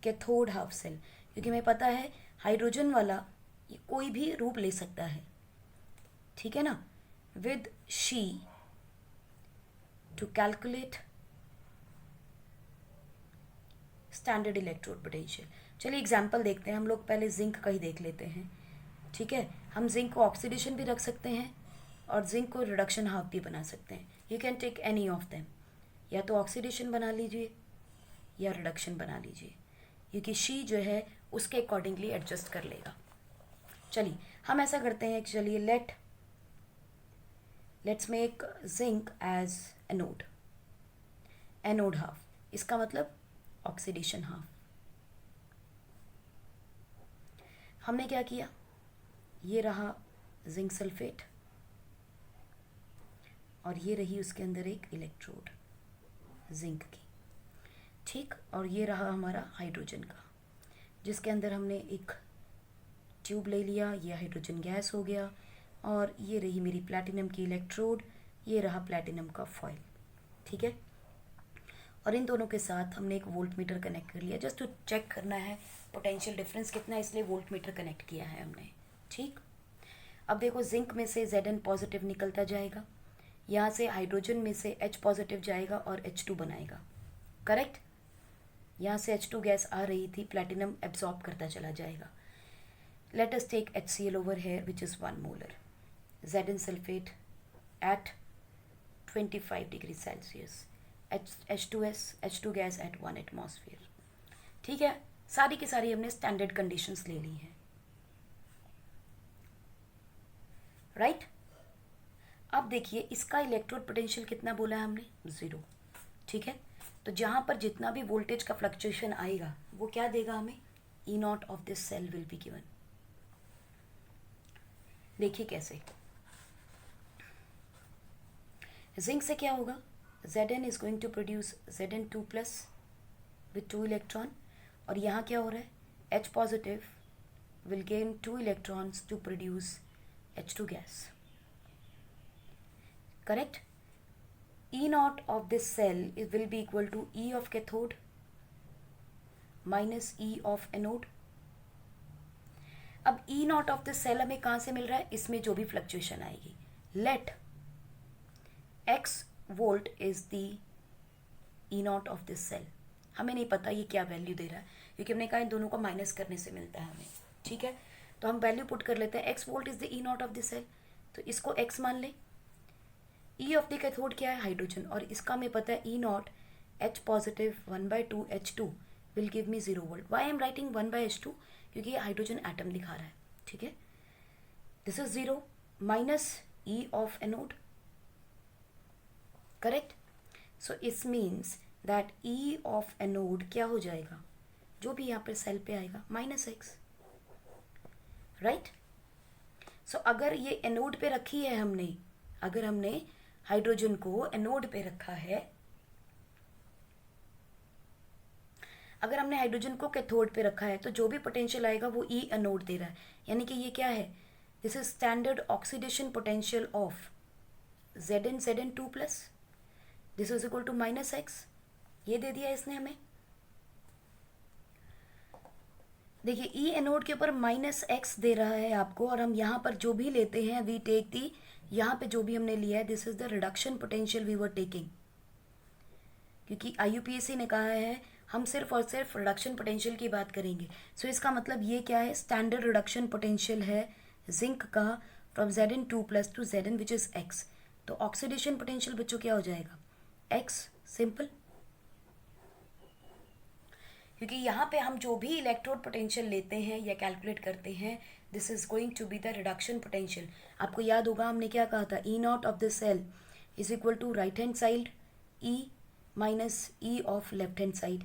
[SPEAKER 1] कैथोड हाफ सेल. क्योंकि हमें पता है हाइड्रोजन वाला ये कोई भी रूप ले सकता है, ठीक है ना. With she to calculate standard electrode potential. चलिए एग्जाम्पल देखते हैं, हम लोग पहले जिंक का ही देख लेते हैं, ठीक है। हम जिंक को ऑक्सीडेशन भी रख सकते हैं और जिंक को रिडक्शन हाफ भी बना सकते हैं। You can take any of them, या तो ऑक्सीडेशन बना लीजिए या रिडक्शन बना लीजिए, क्योंकि शी जो है उसके अकॉर्डिंगली एडजस्ट कर लेगा। चलिए हम ऐसा करते हैं कि चलिए let's make zinc as anode, anode half, इसका मतलब ऑक्सीडेशन हाफ। हमने क्या किया, ये रहा जिंक सल्फेट और ये रही उसके अंदर एक इलेक्ट्रोड जिंक की, ठीक। और ये रहा हमारा हाइड्रोजन का, जिसके अंदर हमने एक ट्यूब ले लिया, ये हाइड्रोजन गैस हो गया। और ये रही मेरी प्लैटिनम की इलेक्ट्रोड, ये रहा प्लैटिनम का फॉयल, ठीक है। और इन दोनों के साथ हमने एक वोल्ट मीटर कनेक्ट कर लिया, जस्ट टू चेक करना है पोटेंशियल डिफरेंस कितना है, इसलिए वोल्ट मीटर कनेक्ट किया है हमने, ठीक। अब देखो जिंक में से Zn पॉजिटिव निकलता जाएगा, यहाँ से हाइड्रोजन में से H पॉजिटिव जाएगा और H2 बनाएगा, करेक्ट। यहाँ से H2 गैस आ रही थी, प्लैटिनम एब्जॉर्ब करता चला जाएगा। Let us take HCl over here which is 1 molar Zn sulphate at 25 degree Celsius, H2 gas at 1 atmosphere, ठीक है। सारी की सारी हमने स्टैंडर्ड कंडीशंस ले ली हैं, राइट। अब देखिए इसका इलेक्ट्रोड पोटेंशियल कितना बोला है हमने, 0, ठीक है। तो जहाँ पर जितना भी वोल्टेज का फ्लक्चुएशन आएगा वो क्या देगा हमें, E0 of this cell will be given. देखिए कैसे, जिंक से क्या होगा, Zn is going to produce Zn2 plus with 2 electron, और यहाँ क्या हो रहा है, H positive will gain 2 electrons to produce H2 gas, correct. E0 of this cell will be equal to E of cathode minus E of anode। अब E0 of this cell हमें कहाँ से मिल रहा है, इसमें जो भी फ्लक्चुएशन आएगी। Let X volt is the E0 of this cell, हमें नहीं पता ये क्या वैल्यू दे रहा है, क्योंकि हमने कहा इन दोनों को माइनस करने से मिलता है हमें, ठीक है। तो हम वैल्यू पुट कर लेते हैं, X volt is the E0 of this cell, तो इसको X मान लें। E ऑफ द कैथोड क्या है, हाइड्रोजन, और इसका हमें पता है E0 H positive 1/2 H2 will give me 0 volt. Why am writing 1/H2, क्योंकि ये हाइड्रोजन एटम दिखा रहा है, ठीक है। This is 0 minus E of anode, correct. So इस means that E of anode क्या हो जाएगा, जो भी यहाँ पर सेल पे आएगा -X, राइट। सो अगर ये एनोड पे रखी है हमने, अगर हमने हाइड्रोजन को एनोड पे रखा है, अगर हमने हाइड्रोजन को कैथोड पे रखा है, तो जो भी पोटेंशियल आएगा वो E एनोड दे रहा है, यानी कि ये क्या है, this is standard oxidation potential of Zn2 plus, this is equal to -X, ये दे दिया इसने हमें। देखिए E एनोड के ऊपर -X दे रहा है आपको, और हम यहाँ पर जो भी लेते हैं वी टेक दी, यहाँ पे जो भी हमने लिया है this is the reduction potential we were taking, क्योंकि IUPAC ने कहा है हम सिर्फ और सिर्फ रिडक्शन पोटेंशियल की बात करेंगे। सो इसका मतलब ये क्या है, स्टैंडर्ड रिडक्शन पोटेंशियल है जिंक का from Zn2 plus two Zn which is X। तो ऑक्सीडेशन पोटेंशियल बच्चों क्या हो जाएगा, X, सिंपल। क्योंकि यहाँ पे हम जो भी इलेक्ट्रोड पोटेंशियल लेते हैं या कैलकुलेट करते हैं, this is going to be the reduction potential. आपको याद होगा हमने क्या कहा था, E0 of the cell is equal to right hand side E minus E of left hand side,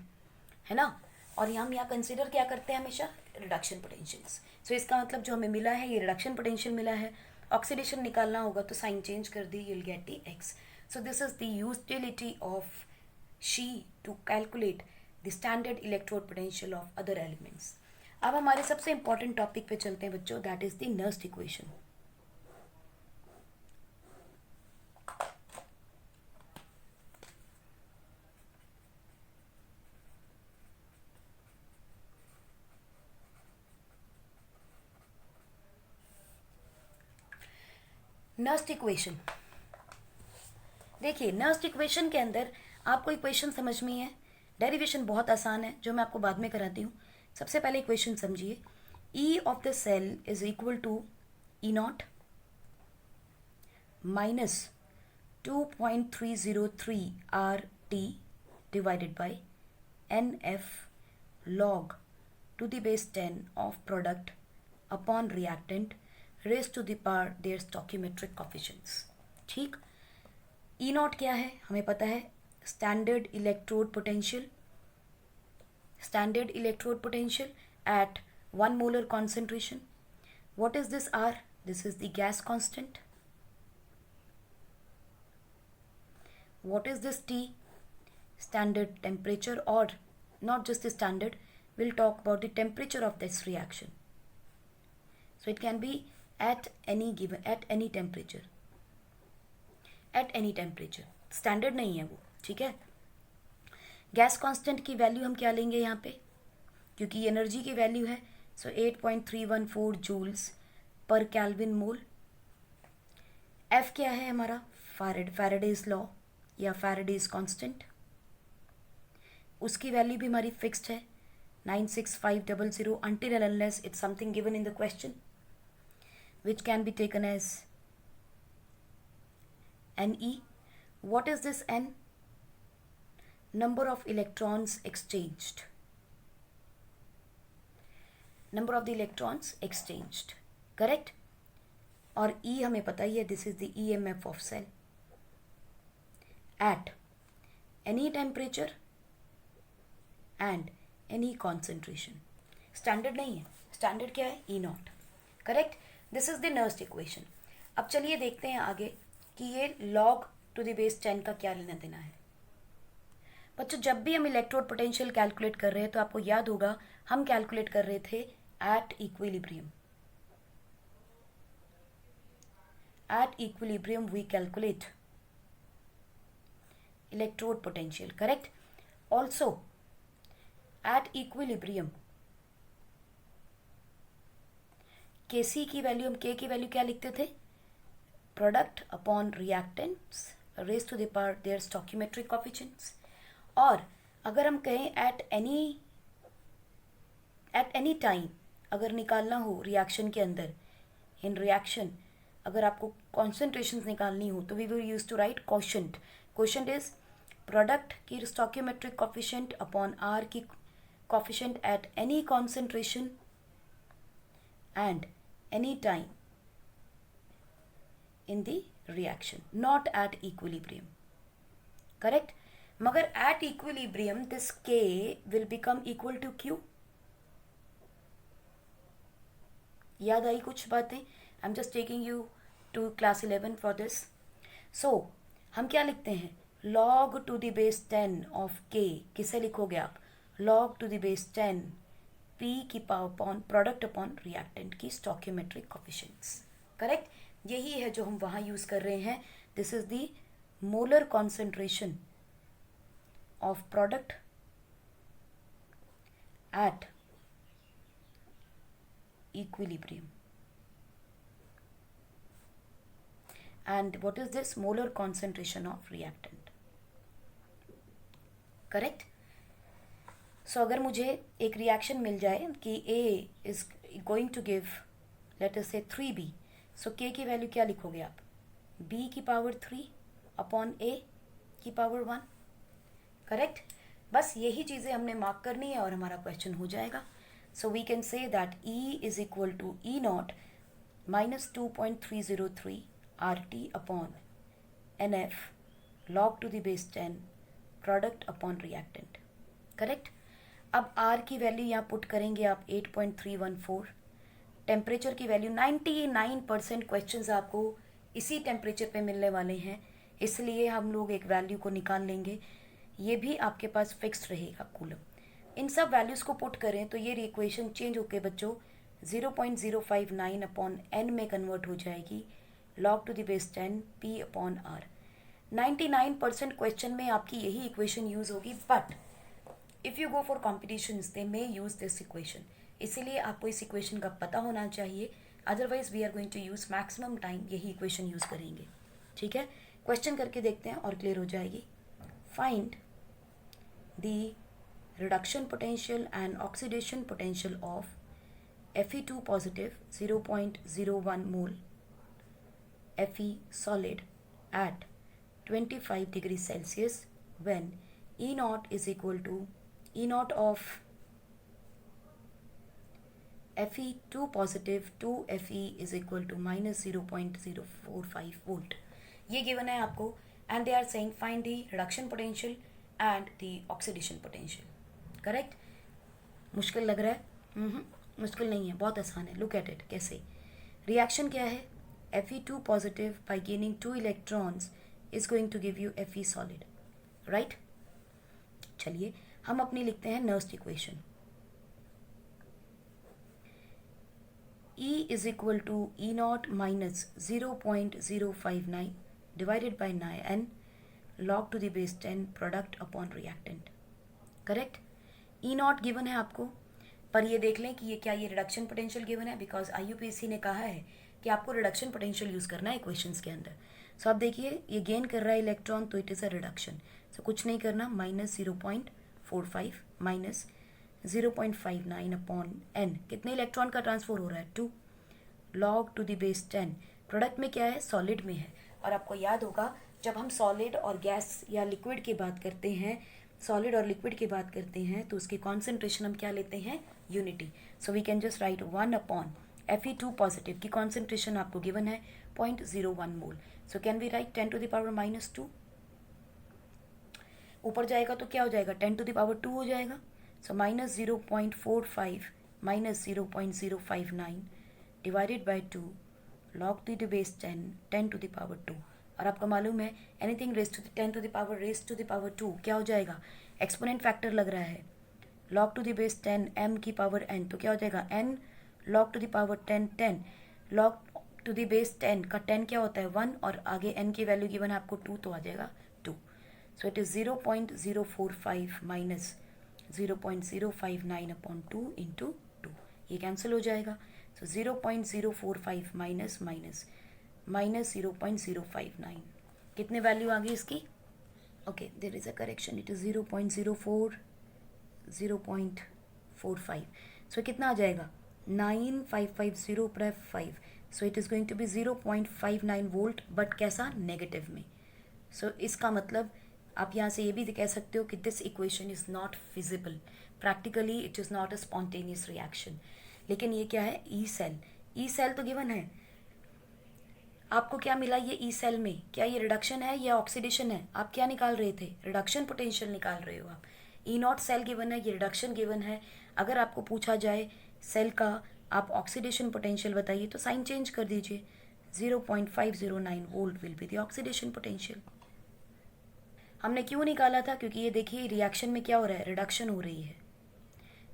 [SPEAKER 1] है ना। और हम यहाँ कंसिडर क्या करते हैं हमेशा, रिडक्शन पोटेंशियल्स। सो इसका मतलब जो हमें मिला है ये रिडक्शन पोटेंशियल मिला है, ऑक्सीडेशन निकालना होगा तो साइन चेंज कर दी, you will get the X। So this is the utility of SHE to calculate the standard electrode potential of other elements. अब हमारे सबसे इंपॉर्टेंट टॉपिक पे चलते हैं बच्चों, that is the Nernst equation. Nernst equation, देखिए नर्स्ट इक्वेशन के अंदर आपको इक्वेशन समझ में है, डेरिवेशन बहुत आसान है जो मैं आपको बाद में कराती हूँ। सबसे पहले इक्वेशन समझिए, E of the cell is equal to E naught minus 2.303 R T divided by N F log to the base 10 of product upon reactant raised to the power their stoichiometric coefficients. ठीक, ई नॉट क्या है हमें पता है, standard electrode potential, standard electrode potential at 1 molar concentration. What is this R? This is the gas constant. What is this T? Standard temperature, or not just the standard, we'll talk about the temperature of this reaction. So it can be at any temperature, standard नहीं है वो, ठीक है. गैस कांस्टेंट की वैल्यू हम क्या लेंगे यहाँ पे, क्योंकि एनर्जी की वैल्यू है, सो 8.314 जूल्स पर केल्विन मोल. एफ क्या है हमारा, फैराडेज लॉ या फैराडेज कांस्टेंट, उसकी वैल्यू भी हमारी फिक्स्ड है 96500 until and unless it's something given in the question which can be taken as Ne. What is this N? Number of electrons exchanged. Number of the electrons exchanged. Correct? और E हमें पता ही है, this is the EMF of cell at any temperature and any concentration. Standard नहीं है, स्टैंडर्ड क्या है, E nought. Correct, this is the Nernst equation. अब चलिए देखते हैं आगे कि ये log टू द बेस 10 का क्या लेना देना है. बच्चों, जब भी हम इलेक्ट्रोड पोटेंशियल कैलकुलेट कर रहे हैं तो आपको याद होगा हम कैलकुलेट कर रहे थे at equilibrium. At equilibrium we calculate electrode potential. Correct. Also at equilibrium Kc की वैल्यू, हम K की वैल्यू क्या लिखते थे, product upon reactants raise to the power their stoichiometric coefficients. और अगर हम कहें एट एनी टाइम अगर निकालना हो रिएक्शन के अंदर, इन रिएक्शन अगर आपको कॉन्सेंट्रेशन निकालनी हो तो we will use to write quotient. Quotient is product की स्टोइकियोमेट्रिक कोएफिशिएंट अपॉन आर की coefficient at any concentration and any time in the reaction, not at equilibrium. Correct? मगर at equilibrium this K will become equal to Q. याद आई कुछ बातें? I'm just taking you to class 11 for this. So हम क्या लिखते हैं, log to the base 10 of K. किसे लिखोगे आप, log to the base 10 P की power upon product upon reactant की स्टोइकियोमेट्रिक कोएफिशिएंट्स. करेक्ट, यही है जो हम वहाँ यूज़ कर रहे हैं. This is the molar concentration of product at equilibrium. And what is this, molar concentration of reactant. Correct. So अगर मुझे एक रिएक्शन मिल जाए कि A is going to give let us say 3B, so K की वैल्यू क्या लिखोगे आप, B की पावर 3 अपॉन A की पावर 1. करेक्ट. बस यही चीज़ें हमने मार्क करनी है और हमारा क्वेश्चन हो जाएगा. So we can say that E is equal to E naught minus 2.303 RT upon NF log to the base 10 product upon reactant. Correct. अब R की वैल्यू यहाँ पुट करेंगे आप 8.314. टेम्परेचर की वैल्यू 99% क्वेश्चंस आपको इसी टेम्परेचर पे मिलने वाले हैं, इसलिए हम लोग एक वैल्यू को निकाल लेंगे. ये भी आपके पास फिक्स्ड रहेगा कूलम. इन सब वैल्यूज़ को पुट करें तो ये इक्वेशन चेंज होके बच्चों 0.059 अपॉन n में कन्वर्ट हो जाएगी log to the base 10 P upon R. 99% question में आपकी यही इक्वेशन यूज़ होगी, but if you go for competitions they may use this equation. इसीलिए आपको इस इक्वेशन का पता होना चाहिए, otherwise we are going to use maximum time यही इक्वेशन यूज़ करेंगे. ठीक है, क्वेश्चन करके देखते हैं और क्लियर हो जाएगी. Find the reduction potential and oxidation potential of Fe2 positive 0.01 mole Fe solid at 25 degrees Celsius when E naught is equal to E naught of Fe2 positive 2 Fe is equal to minus 0.045 volt. ये गिवन है आपको and they are saying find the reduction potential and the oxidation potential. Correct? मुश्किल लग रहा है? मुश्किल नहीं है, बहुत आसान है. Look at it. कैसे? रिएक्शन क्या है? Fe2 positive by gaining 2 electrons is going to give you Fe solid. Right? चलिए हम अपनी लिखते हैं Nernst equation. E is equal to E naught minus 0.059 divided by 9 log to the base 10 product upon reactant. Correct? E naught given है आपको, पर ये देख लें कि ये क्या ये रिडक्शन पोटेंशियल गिवन है, बिकॉज IUPAC ने कहा है कि आपको रिडक्शन पोटेंशियल यूज़ करना है इक्वेशंस के अंदर. सो आप देखिए ये गेन कर रहा है इलेक्ट्रॉन, तो इट इज़ अ रिडक्शन. सो कुछ नहीं करना, माइनस 0.45 माइनस 0.59 अपॉन n. कितने इलेक्ट्रॉन का ट्रांसफर हो रहा है? 2 log to the base 10. Product में क्या है? सॉलिड में है. और आपको याद होगा जब हम सॉलिड और गैस या लिक्विड की बात करते हैं, सॉलिड और लिक्विड की बात करते हैं, तो उसकी कॉन्सेंट्रेशन हम क्या लेते हैं? Unity. So we can just write 1 upon Fe2 positive की कॉन्सेंट्रेशन आपको गिवन है 0.01 mole. So can we write 10 to the power minus 2. ऊपर जाएगा तो क्या हो जाएगा? 10 to the power 2 हो जाएगा. So minus 0.45 minus 0.059 divided by 2 log to the base 10 to the power 2. और आपको मालूम है anything raise to 10 to the power raise to the power 2 क्या हो जाएगा? एक्सपोनेंट फैक्टर लग रहा है. log to the base 10 m की पावर n, तो क्या हो जाएगा? n log to the power 10 10 log to the base 10 का 10 क्या होता है? 1, और आगे n की वैल्यू गिवन है आपको 2, तो आ जाएगा 2. So it is 0.045 minus 0.059 upon 2 into 2. ये कैंसिल हो जाएगा. So 0.045 minus minus minus 0.059. कितने वैल्यू आ गई इसकी? Okay, there is a correction. It is 0.45. So कितना आ जाएगा? 9550/5. So it is going to be 0.59 volt, but कैसा? नेगेटिव में. सो इसका मतलब आप यहाँ से ये भी कह सकते हो कि this equation is not feasible. Practically it is not a spontaneous reaction. लेकिन ये क्या है? E cell. ई सेल तो गिवन है. आपको क्या मिला ये ई सेल में? क्या ये रिडक्शन है या ऑक्सीडेशन है? आप क्या निकाल रहे थे? रिडक्शन पोटेंशियल निकाल रहे हो आप. ई नॉट सेल गिवन है, ये रिडक्शन गिवन है. अगर आपको पूछा जाए सेल का आप ऑक्सीडेशन पोटेंशियल बताइए, तो साइन चेंज कर दीजिए. 0.509 volt will be the oxidation potential. हमने क्यों निकाला था? क्योंकि ये देखिए रिएक्शन में क्या हो रहा है? रिडक्शन हो रही है.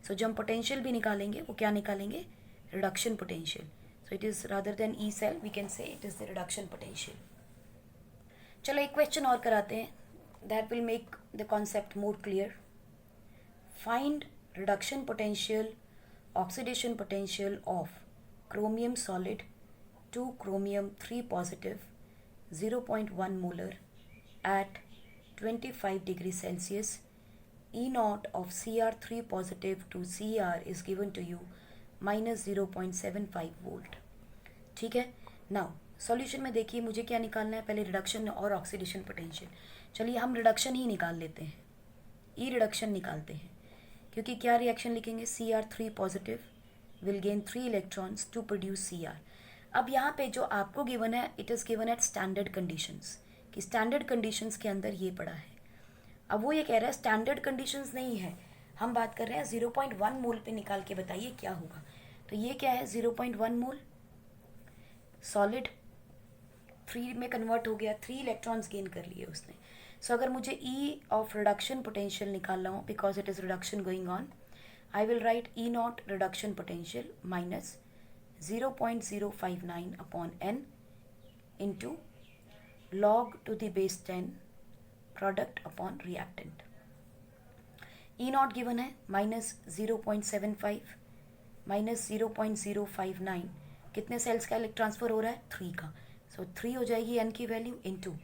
[SPEAKER 1] सो जब हम पोटेंशियल भी निकालेंगे वो क्या निकालेंगे? Reduction potential. So it is rather than E cell we can say it is the reduction potential. चलो एक क्वेश्चन और कराते हैं, that will make the concept more clear. Find reduction potential oxidation potential of chromium solid to chromium 3 positive 0.1 molar at 25 degree Celsius. E naught of Cr3 positive to Cr is given to you minus 0.75 volt. ठीक है. नाउ सॉल्यूशन में देखिए मुझे क्या निकालना है, पहले रिडक्शन और ऑक्सीडेशन पोटेंशियल. चलिए हम रिडक्शन ही निकाल लेते हैं, ई रिडक्शन निकालते हैं, क्योंकि क्या रिएक्शन लिखेंगे? Cr3 positive will gain 3 electrons to produce Cr. अब यहाँ पे जो आपको गिवन है it is given at standard conditions, कि स्टैंडर्ड कंडीशंस के अंदर ये पड़ा है. अब वो ये कह रहा है स्टैंडर्ड कंडीशंस नहीं है, हम बात कर रहे हैं 0.1 मोल पे निकाल के बताइए क्या होगा. तो ये क्या है? 0.1 मोल सॉलिड 3 में कन्वर्ट हो गया, 3 इलेक्ट्रॉन्स गेन कर लिए उसने. सो अगर मुझे ई ऑफ रिडक्शन पोटेंशियल निकालना हो, because it is reduction going on, I will write E not reduction potential minus 0.059 upon n into log to the base 10 product upon reactant. E naught given है माइनस 0.75 माइनस 0.059. कितने सेल्स का इलेक्ट्रॉन ट्रांसफर हो रहा है? 3 का. सो 3 हो जाएगी n की वैल्यू इनटू,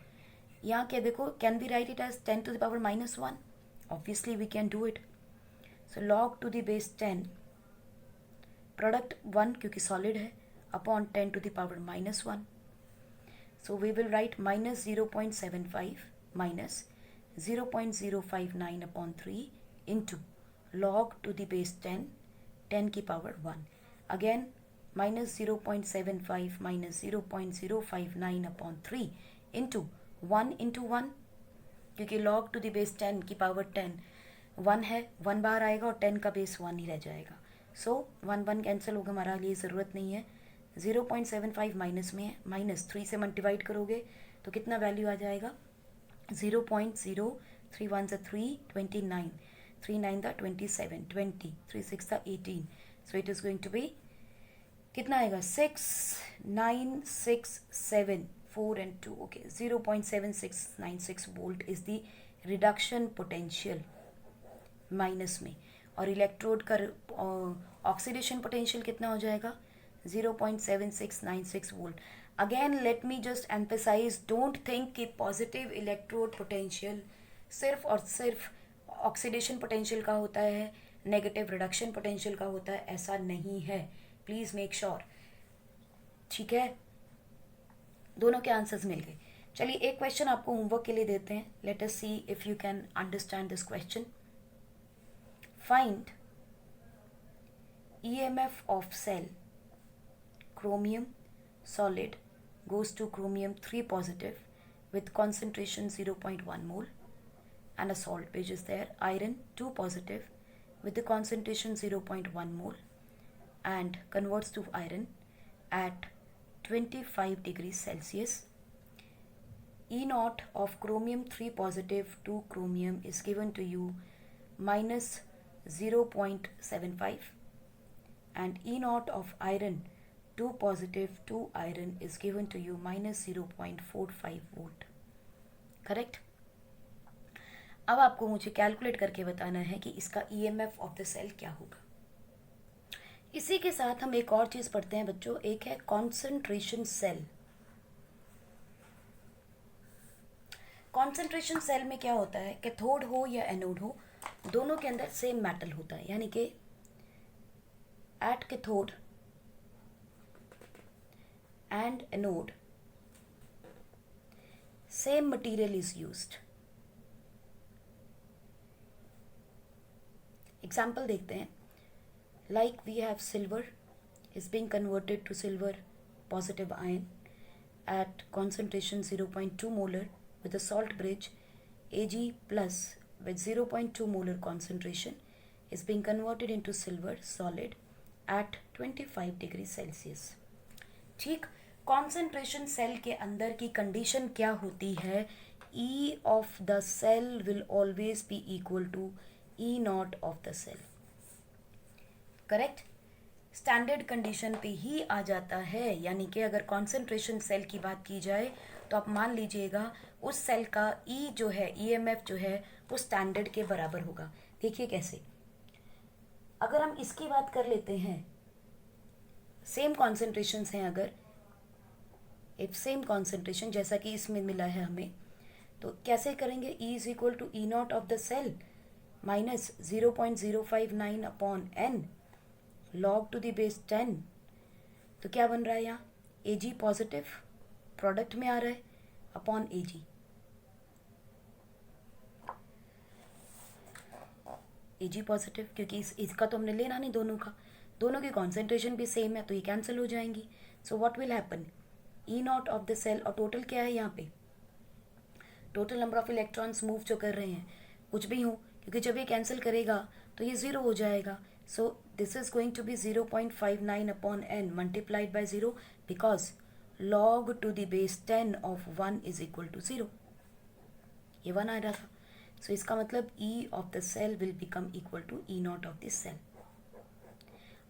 [SPEAKER 1] यहाँ क्या देखो, can be write it as 10 to the power minus 1. Obviously we can do it. So log to the base 10 product 1 क्योंकि सॉलिड है upon 10 to the power -1. So we will write minus 0.75 minus 0.059 upon 3 into log to the base 10, 10 की power 1. Again minus 0.75 minus 0.059 upon 3 into 1 क्योंकि log to the base 10 की power 10 1 है, 1 बार आएगा और 10 का बेस 1 ही रह जाएगा. सो 1 कैंसिल होगा, हमारा लिए ज़रूरत नहीं है. 0.75 माइनस में है, माइनस 3 से मल्टीवाइड करोगे तो कितना वैल्यू आ जाएगा? 0.0, 3 1 ज़ा 3, 29, 3 9 ज़ा 27, 20, 3 6 ज़ा 18. So it is going to be कितना आएगा? 6 9 6 7 4 and 2. Okay, 0.7696 volt is the reduction potential minus में. और इलेक्ट्रोड का ऑक्सीडेशन पोटेंशियल कितना हो जाएगा? 0.7696 volt. Again let me just emphasize, don't think कि पॉजिटिव इलेक्ट्रोड पोटेंशियल सिर्फ और सिर्फ ऑक्सीडेशन पोटेंशियल का होता है, नेगेटिव रिडक्शन पोटेंशियल का होता है. ऐसा नहीं है, प्लीज मेक श्योर. ठीक है, दोनों के आंसर्स मिल गए. चलिए एक क्वेश्चन आपको होमवर्क के लिए देते हैं. Let us see if you can understand this question. Find EMF of cell chromium solid goes to chromium 3 positive with concentration 0.1 mole, and a salt which is there, iron 2 positive with the concentration 0.1 mole, and converts to iron at 25 degrees Celsius. E naught of chromium 3 positive to chromium is given to you minus 0.75, and E naught of iron 2 positive to iron is given to you minus 0.45 volt. Correct. अब आपको मुझे कैलकुलेट करके बताना है कि इसका EMF ऑफ द सेल क्या होगा. इसी के साथ हम एक और चीज पढ़ते हैं बच्चों. एक है कॉन्सेंट्रेशन सेल. कॉन्सेंट्रेशन सेल में क्या होता है? कैथोड हो या एनोड हो, दोनों के अंदर सेम मेटल होता है. यानी कि at cathode and anode same material is used. Example देखते हैं. Like we have silver is being converted to silver positive ion at concentration 0.2 molar with a salt bridge. Ag plus with 0.2 molar concentration is being converted into silver solid at 25 degree Celsius. ठीक. कॉन्सेंट्रेशन सेल के अंदर की कंडीशन क्या होती है? E of the cell will always be equal to E not of the cell. Correct. Standard condition पे ही आ जाता है. यानी कि अगर कॉन्सेंट्रेशन सेल की बात की जाए तो आप मान लीजिएगा उस सेल का E जो है, EMF जो है, वो स्टैंडर्ड के बराबर होगा. देखिए कैसे. अगर हम इसकी बात कर लेते हैं, सेम कॉन्सेंट्रेशंस हैं, अगर इफ सेम कॉन्सेंट्रेशन जैसा कि इसमें मिला है हमें, तो कैसे करेंगे? E is equal to E not of the cell minus 0.059 upon n log to the base 10. तो क्या बन रहा है यहाँ? Ag पॉजिटिव प्रोडक्ट में आ रहा है अपॉन Ag. Ag पॉजिटिव क्योंकि इसका तो हमने लेना नहीं, दोनों की कॉन्सेंट्रेशन भी सेम है तो ये कैंसिल हो जाएंगी. So what will happen? E not of the cell, और टोटल क्या है यहाँ पे? Total number of electrons move जो कर रहे हैं, कुछ भी हो, क्योंकि जब ये कैंसिल करेगा तो ये 0 हो जाएगा. So this is going to be 0.59 upon n multiplied by 0 because log to the base 10 of 1 is equal to 0. ये 1 आ रहा था. सो इसका मतलब E of the cell will become equal to E not of this cell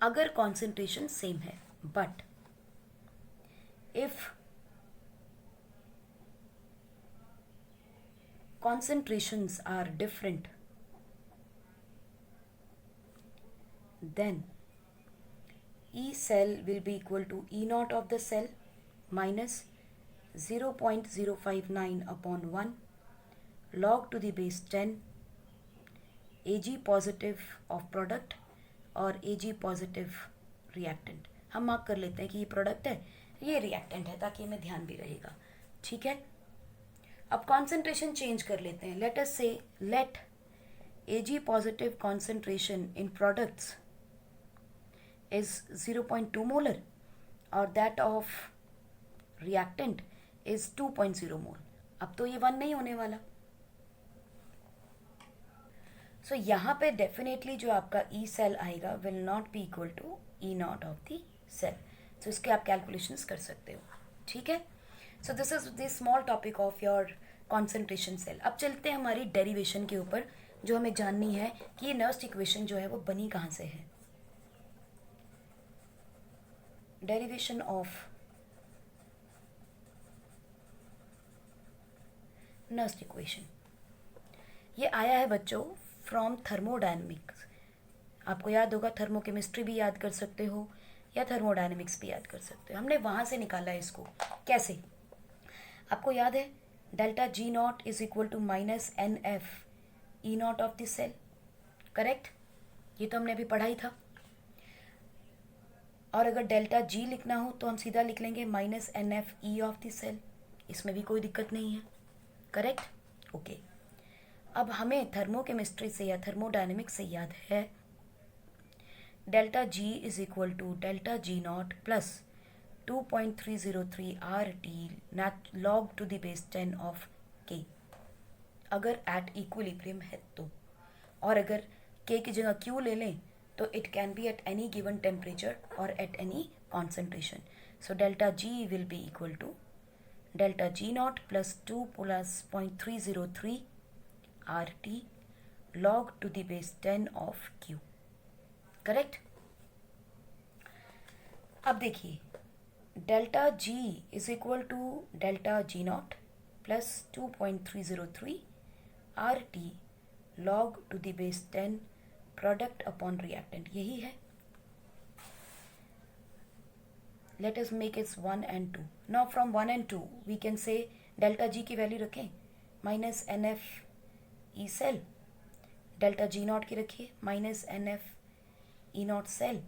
[SPEAKER 1] अगर कॉन्सेंट्रेशन सेम है. But if concentrations are different, then E cell will be equal to E naught of the cell minus 0.059 upon 1 log to the base 10 Ag positive of product और Ag पॉजिटिव रिएक्टेंट. हम मार्क कर लेते हैं कि ये प्रोडक्ट है, ये रिएक्टेंट है, ताकि हमें ध्यान भी रहेगा. ठीक है. अब कॉन्सेंट्रेशन चेंज कर लेते हैं. Let us say let Ag positive concentration in products is 0.2 molar or that of reactant is 2.0 mol. अब तो ये 1 नहीं होने वाला. सो यहाँ पे डेफिनेटली जो आपका ई सेल आएगा will not be equal to E not of the cell. So इसके आप कैलकुलेशंस कर सकते हो. ठीक है. So this is the small topic of your concentration cell. अब चलते हैं हमारी डेरिवेशन के ऊपर, जो हमें जाननी है कि ये नर्स्ट इक्वेशन जो है वो बनी कहाँ से है. Derivation of Nernst equation. ये आया है बच्चों फ्रॉम थर्मोडायनेमिक्स. आपको याद होगा, थर्मोकेमिस्ट्री भी याद कर सकते हो या थर्मोडायनेमिक्स भी याद कर सकते हो. हमने वहाँ से निकाला है इसको. कैसे? आपको याद है delta G naught is equal to minus N F E not of the cell. Correct. ये तो हमने अभी पढ़ा ही था. और अगर डेल्टा जी लिखना हो तो हम सीधा लिख लेंगे minus N F E of the cell. इसमें भी कोई दिक्कत नहीं है. करेक्ट. ओके. अब हमें थर्मोकेमिस्ट्री से या थर्मोडायनेमिक्स से याद है delta G is equal to delta G not plus 2.303 R T log to the base 10 of K, अगर एट इक्विलिब्रियम है तो. और अगर के की जगह क्यू ले लें तो it can be at any given temperature और at any concentration. So delta G will be equal to delta G not plus 2 plus 0.303 R T log to the base 10 of Q. Correct. अब देखिए delta G is equal to delta G not plus 2.303 R T log to the base 10 product upon reactant. यही है. Let us make its 1 and 2. Now from 1 and 2 we can say delta G की वैल्यू रखें minus N F E cell, delta G naught की रखिए minus N F E naught cell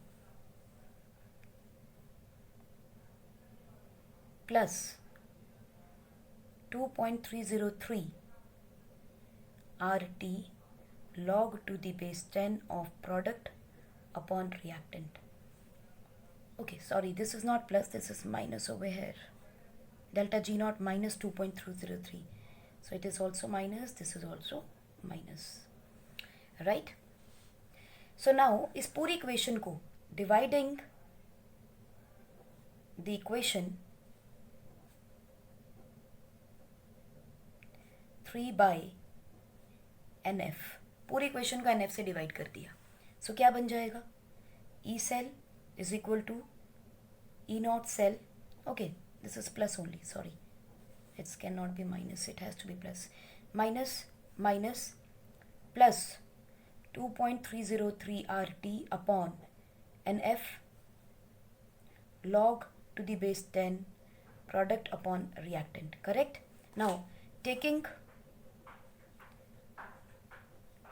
[SPEAKER 1] plus 2.303 R T log to the base 10 of product upon reactant. Okay, sorry, this is not plus, this is minus over here. Delta G naught minus 2.303. So it is also minus, this is also minus. Right? So now इस पूरी equation को dividing the equation 3 by NF, पूरी इक्वेशन को NF से डिवाइड कर दिया. सो क्या बन जाएगा? E cell is equal to E naught cell. Okay, this is plus only, sorry, it's can not be minus, it has to be plus. Minus minus plus 2.303 R T upon N F log to the base 10 product upon reactant. Correct. Now taking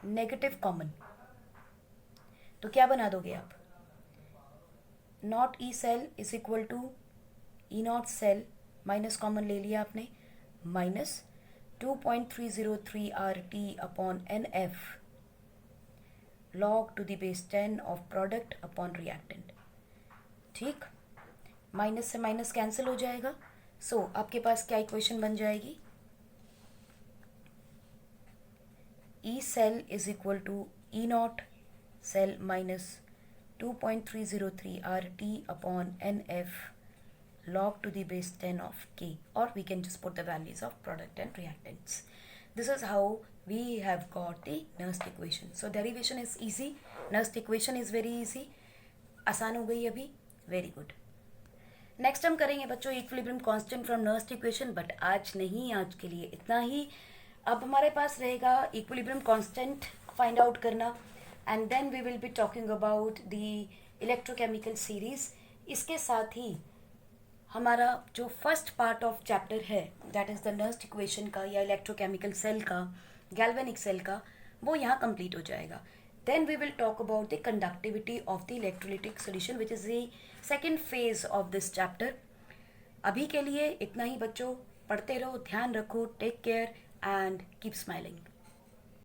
[SPEAKER 1] negative common, तो क्या बना दोगे आप? Naught E cell is equal to E naught cell, minus common ले लिया आपने, minus 2.303 R T upon N F log to the base 10 of product upon reactant. ठीक. माइनस से माइनस कैंसिल हो जाएगा. सो आपके पास क्या इक्वेशन बन जाएगी? E cell is equal to E naught cell minus 2.303 RT upon NF log to the base 10 of K, or we can just put the values of product and reactants. This is how we have got the Nernst equation. So derivation is easy, Nernst equation is very easy. आसान हो गई अभी. Very good. नेक्स्ट हम करेंगे बच्चों equilibrium constant from Nernst equation, but आज नहीं, आज के लिए इतना ही. अब हमारे पास रहेगा इक्विलिब्रियम कांस्टेंट फाइंड आउट करना, and then we will be talking about the electrochemical series. इसके साथ ही हमारा जो फर्स्ट पार्ट ऑफ चैप्टर है that is the Nernst equation का या इलेक्ट्रोकेमिकल सेल का, गैल्वेनिक सेल का, वो यहाँ कंप्लीट हो जाएगा. Then we will talk about the conductivity of the electrolytic solution which is the second phase of this chapter. अभी के लिए इतना ही बच्चों. पढ़ते रहो, ध्यान रखो, take care and keep smiling.